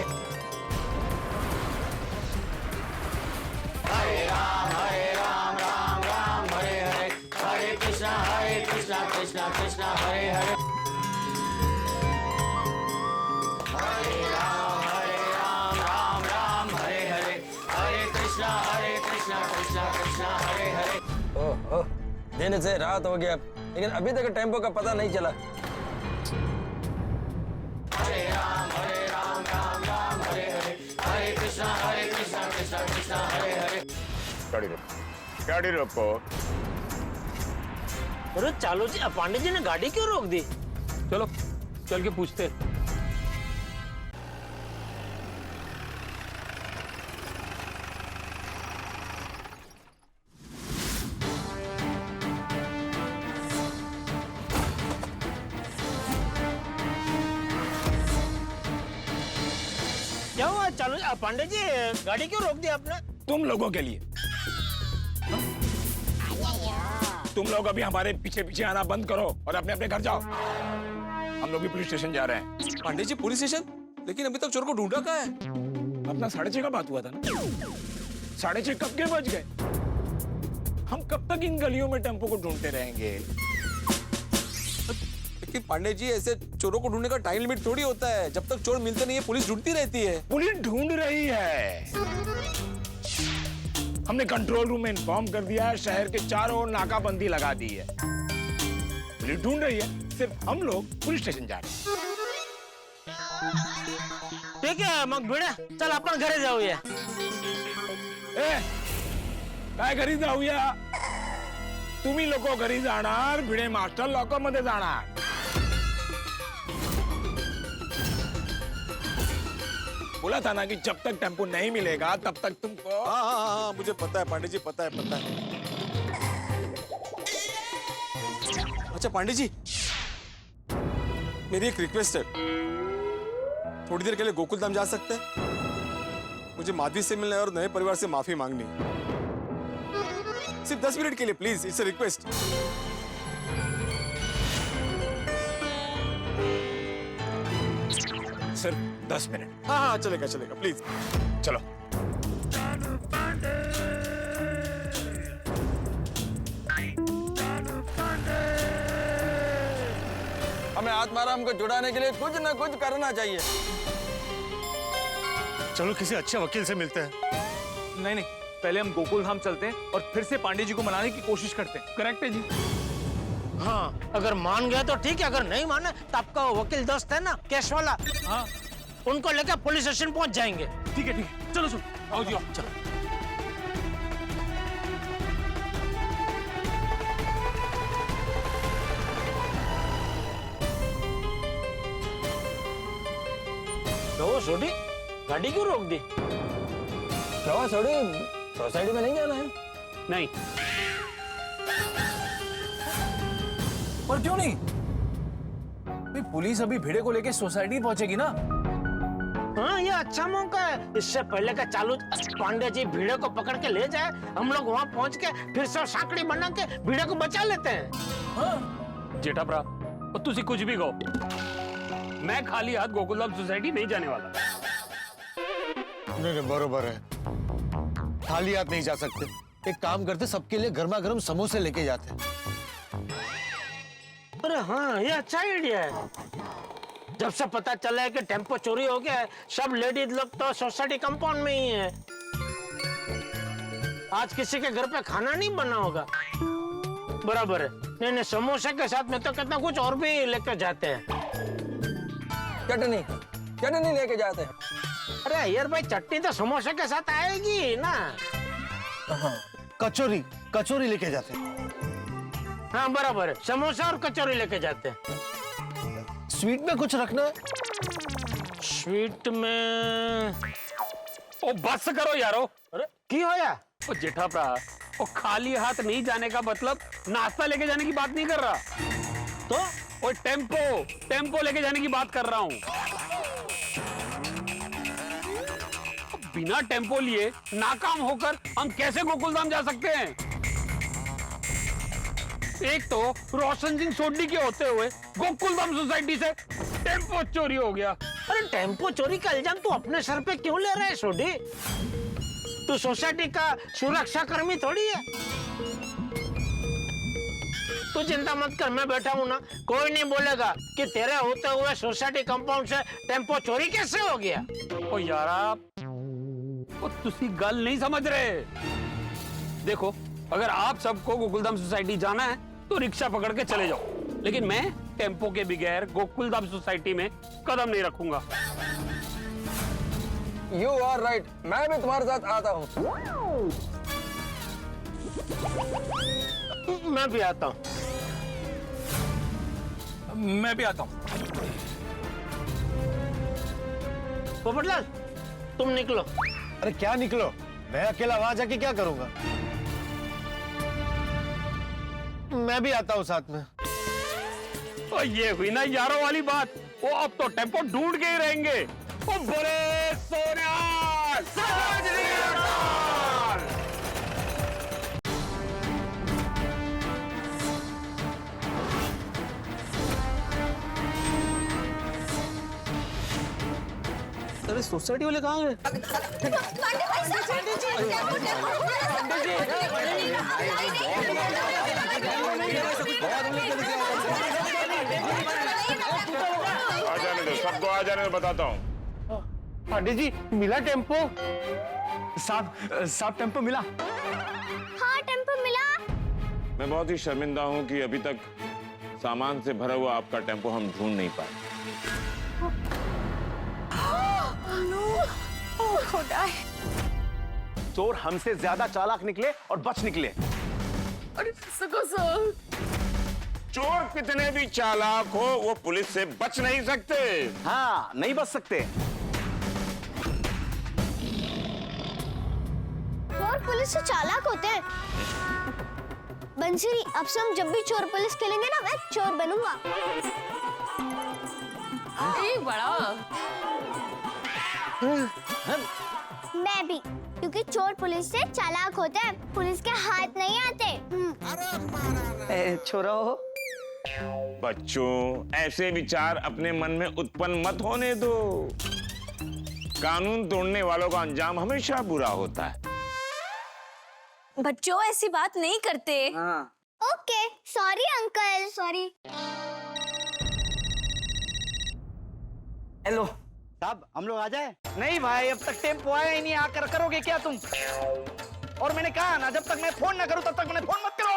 हरे राम राम हरे हरे, हरे कृष्णा कृष्णा कृष्णा हरे हरे, हरे राम राम हरे हरे, हरे कृष्णा कृष्णा कृष्णा हरे हरे। ओह दिन से रात हो गया लेकिन अभी तक टेम्पो का पता नहीं चला। हरे राम राम हरे हरे, हरे कृष्णा कृष्णा हरे हरे। गाड़ी रोको। अरे चालो जी, पांडे जी ने गाड़ी क्यों रोक दी? चलो चल के पूछते। क्या हुआ चालू पांडे जी, गाड़ी क्यों रोक दी आपने? तुम लोगों के लिए। तुम लोग अभी हमारे पीछे पीछे आना बंद करो और अपने अपने घर जाओ। हम लोग भी पुलिस स्टेशन जा रहे हैं। Pandey ji police station? लेकिन अभी तक चोर को ढूंढा कहाँ है? अपना 6:30 का बात हुआ था ना। 6:30 कब के बज गए? हम कब तक इन गलियों में टेम्पो को ढूंढते रहेंगे? लेकिन पांडे जी ऐसे चोरों को ढूंढने का टाइम लिमिट थोड़ी होता है। जब तक चोर मिलते नहीं है पुलिस ढूंढती रहती है। पुलिस ढूंढ रही है। हमने कंट्रोल रूम में इन्फॉर्म कर दिया है, शहर के चारों ओर नाकाबंदी लगा दी है। पुलिस ढूंढ रही है, सिर्फ हम लोग पुलिस स्टेशन जा रहे हैं। ठीक है मग भिड़ा, चल अपन घरे जाऊया। काय घरी जाऊया? तुम्ही लोक घरी जाणार, भिडे मास्टर लॉकर मध्ये जाणार। बोला था ना कि जब तक टेम्पो नहीं मिलेगा तब तक तुमको। हाँ मुझे पता है पांडे जी, पता है। अच्छा पांडे जी, मेरी एक रिक्वेस्ट है, थोड़ी देर के लिए गोकुल धाम जा सकते हैं? मुझे माधवी से मिलना है और नए परिवार से माफी मांगनी है। सिर्फ 10 मिनट के लिए प्लीज, इट्स अ रिक्वेस्ट। सिर्फ 10 मिनट। हाँ चलेगा प्लीज चलो। हमें आत्माराम को छुड़ाने के लिए कुछ न कुछ करना चाहिए। चलो किसी अच्छे वकील से मिलते हैं। नहीं पहले हम गोकुल धाम चलते हैं और फिर से पांडे जी को मनाने की कोशिश करते हैं। करेक्ट है जी। हाँ, अगर मान गया तो ठीक है, अगर नहीं माना तो आपका वकील दोस्त है ना केस वाला, हाँ, उनको लेकर पुलिस स्टेशन पहुंच जाएंगे। ठीक है, चलो चलो, आओ जी आओ, चलो। तो छोटी गाड़ी क्यों रोक दी? क्या हुआ छोड़ी, सोसाइटी में नहीं जाना है? नहीं। पर क्यों नहीं? भाई पुलिस अभी भिड़े को लेके सोसाइटी पहुंचेगी ना। हाँ, ये अच्छा मौका है। इससे पहले का चालू पांडे जी भिड़े को पकड़ के ले जाए, हम लोग वहाँ पहुँच के फिर से साकड़ी बना के भिड़े को बचा लेते हैं। हाँ। जेठा भरा, और तुसी कुछ भी कहो, मैं खाली हाथ गोकुलधाम सोसाइटी नहीं जाने वाला। नहीं बरोबर है, खाली हाथ नहीं जा सकते। एक काम करते, सबके लिए गर्मा गर्म समोसे लेके जाते। अरे हाँ, ये अच्छा आइडिया है। जब से पता चला है कि टेम्पो चोरी हो गया है, सब लेडीज लोग तो सोसाइटी कंपाउंड में ही है। आज किसी के घर पे खाना नहीं बना होगा। बराबर है। नहीं नहीं, समोसे के साथ में तो कितना कुछ और भी लेकर जाते हैं। चटनी, चटनी लेके जाते हैं। अरे यार भाई, चटनी तो समोसे के साथ आएगी ना। हाँ, कचौरी, कचौरी लेके जाते हैं। हाँ बराबर है, समोसा और कचौरी लेके जाते हैं। स्वीट में कुछ रखना है? स्वीट में ओ बस करो यारो। अरे की होया? ओ जेठा भरा, ओ खाली हाथ नहीं जाने का मतलब नाश्ता लेके जाने की बात नहीं कर रहा, तो ओ टेम्पो लेके जाने की बात कर रहा हूँ। बिना टेम्पो लिए नाकाम होकर हम कैसे गोकुलधाम जा सकते हैं? एक तो रोशन सिंह सोडी के होते हुए गोकुलधाम सोसाइटी से टेम्पो चोरी हो गया। अरे टेम्पो चोरी का इल्जाम तू अपने सर पे क्यों ले रहा है सोडी? तू सोसाइटी का सुरक्षा कर्मी थोड़ी है। तू चिंता मत कर, मैं बैठा हूं ना, कोई नहीं बोलेगा कि तेरे होते हुए सोसाइटी कंपाउंड से टेम्पो चोरी कैसे हो गया। ओ यारा, ओ तुसी गल नहीं समझ रहे। देखो, अगर आप सबको गोकुलधाम सोसाइटी जाना है तो रिक्शा पकड़ के चले जाओ, लेकिन मैं टेम्पो के बगैर गोकुलधाम सोसाइटी में कदम नहीं रखूंगा। You are right, मैं भी तुम्हारे साथ आता हूँ। मैं भी आता हूँ। मैं भी आता हूँ। पोपटलाल, तुम निकलो। अरे क्या निकलो, मैं अकेला वहां जाके क्या करूंगा? मैं भी आता हूँ साथ में। तो ये हुई ना यारों वाली बात। वो अब तो टेम्पो ढूंढ के ही रहेंगे। ओ बड़े सोनियाल, समझ लिया कौन? अरे सोसाइटी वाले कहाँ गए? आ जाने दो, सबको आ जाने दो, बताता हूँ। पांडे जी, मिला टेम्पो? साहब टेम्पो मिला? हाँ, टेम्पो मिला। मैं बहुत ही शर्मिंदा हूँ कि अभी तक सामान से भरा हुआ आपका टेम्पो हम ढूंढ नहीं पाए। खुदा, चोर हमसे ज्यादा चालाक निकले और बच निकले। अरे सको सर, चोर कितने भी चालाक हो, वो पुलिस से बच नहीं सकते। हाँ, नहीं बच सकते। चोर पुलिस से चालाक होते हैं। बंसी, अब से हम जब भी चोर पुलिस खेलेंगे ना, मैं चोर बनूंगा। बड़ा मैं भी, क्योंकि चोर पुलिस से चालाक होते हैं, पुलिस के हाथ नहीं आते। छोरा हो। बच्चों, ऐसे विचार अपने मन में उत्पन्न मत होने दो। कानून तोड़ने वालों का अंजाम हमेशा बुरा होता है। बच्चों, ऐसी बात नहीं करते। Okay, sorry uncle, sorry. Hello साहब, हम लोग आ जाए? नहीं भाई, अब तक टेम्पो आया ही नहीं। आकर करोगे क्या तुम? और मैंने कहा ना, जब तक मैं फोन ना करूं तब तक मैंने फोन मत करो।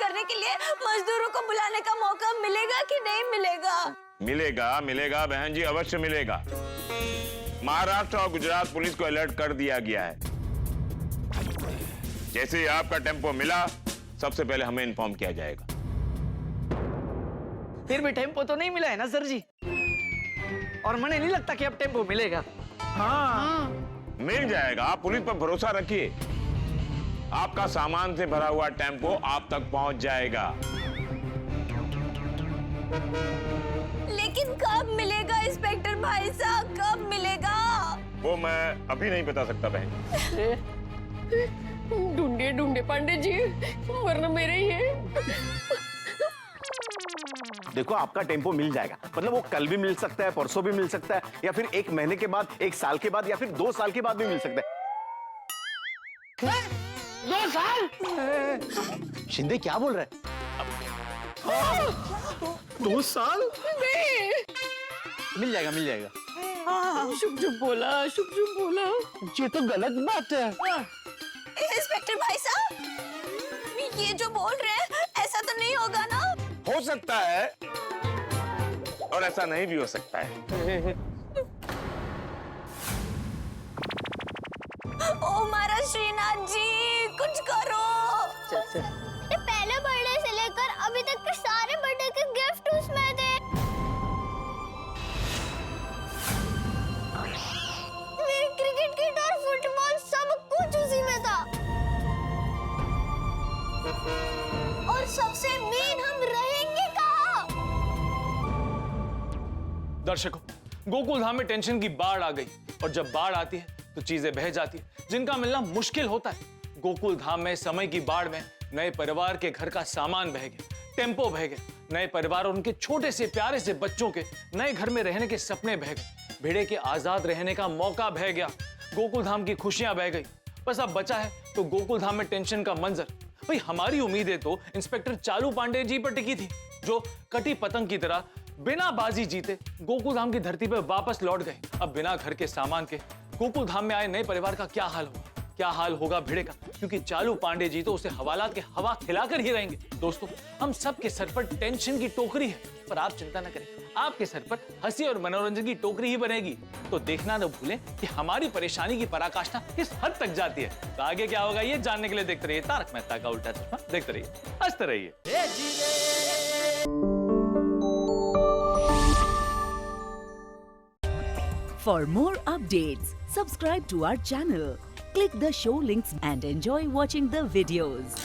करने के लिए मजदूरों को बुलाने का मौका मिलेगा कि नहीं मिलेगा? मिलेगा मिलेगा बहन जी, अवश्य मिलेगा। महाराष्ट्र और गुजरात पुलिस को अलर्ट कर दिया गया है। जैसे ही आपका टेम्पो मिला, सबसे पहले हमें इन्फॉर्म किया जाएगा। फिर भी टेम्पो तो नहीं मिला है ना सर जी, और मुझे नहीं लगता कि अब टेम्पो मिलेगा। हाँ मिल जाएगा, आप पुलिस पर भरोसा रखिए। आपका सामान से भरा हुआ टेम्पो आप तक पहुंच जाएगा। लेकिन कब मिलेगा इंस्पेक्टर भाई साहब, कब मिलेगा? वो मैं अभी नहीं बता सकता बहन। ढूंढिए ढूंढिए पांडे जी, वरना मेरे ही है। देखो आपका टेम्पो मिल जाएगा, मतलब वो कल भी मिल सकता है, परसों भी मिल सकता है, या फिर 1 महीने के बाद, 1 साल के बाद, या फिर 2 साल के बाद भी मिल सकता है। 2 साल? शिंदे क्या बोल रहा है? 2 साल? नहीं, मिल जाएगा मिल जाएगा। शुभ शुभ बोला, शुभ शुभ बोला। ये तो गलत बात है। इंस्पेक्टर भाई साहब, ये जो बोल रहे हैं ऐसा तो नहीं होगा ना? हो सकता है और ऐसा नहीं भी हो सकता है। ओ महाराज श्रीनाथ जी, कुछ करो। पहले बर्थडे से लेकर अभी तक के सारे बर्थडे के गिफ्ट उसमें थे। मेरी क्रिकेट किट और फुटबॉल सब कुछ उसी में था। और सबसे मेन, हम रहेंगे कहाँ? दर्शकों, गोकुल धाम में टेंशन की बाढ़ आ गई, और जब बाढ़ आती है तो चीजें बह जाती है, जिनका मिलना मुश्किल होता है। गोकुल धाम में समय की बाढ़ में नए परिवार के घर का सामान बह गया, टेम्पो बह गए, नए परिवार और उनके छोटे से प्यारे से बच्चों के नए घर में रहने के सपने बह गए, भेड़े के आजाद रहने का मौका बह गया, गोकुल धाम की खुशियां बह गई। बस अब बचा है तो गोकुल धाम में टेंशन का मंजर। भाई हमारी उम्मीदें तो इंस्पेक्टर चालू पांडे जी पर टिकी थी, जो कटी पतंग की तरह बिना बाजी जीते गोकुल धाम की धरती पर वापस लौट गए। अब बिना घर के सामान के गोकुल धाम में आए नए परिवार का क्या हाल होगा, क्या हाल होगा भिड़े का, क्योंकि चालू पांडे जी तो उसे हवालात के हवा खिलाकर ही रहेंगे। दोस्तों, हम सबके सर पर टेंशन की टोकरी है, पर आप चिंता न करें, आपके सर पर हंसी और मनोरंजन की टोकरी ही बनेगी। तो देखना न भूलें कि हमारी परेशानी की पराकाष्ठा किस हद तक जाती है। तो आगे क्या होगा ये जानने के लिए देखते रहिए तारक मेहता का उल्टा चश्मा। देखते रहिए, हंसते रहिए। For more updates, subscribe to our channel, click the show links and enjoy watching the videos.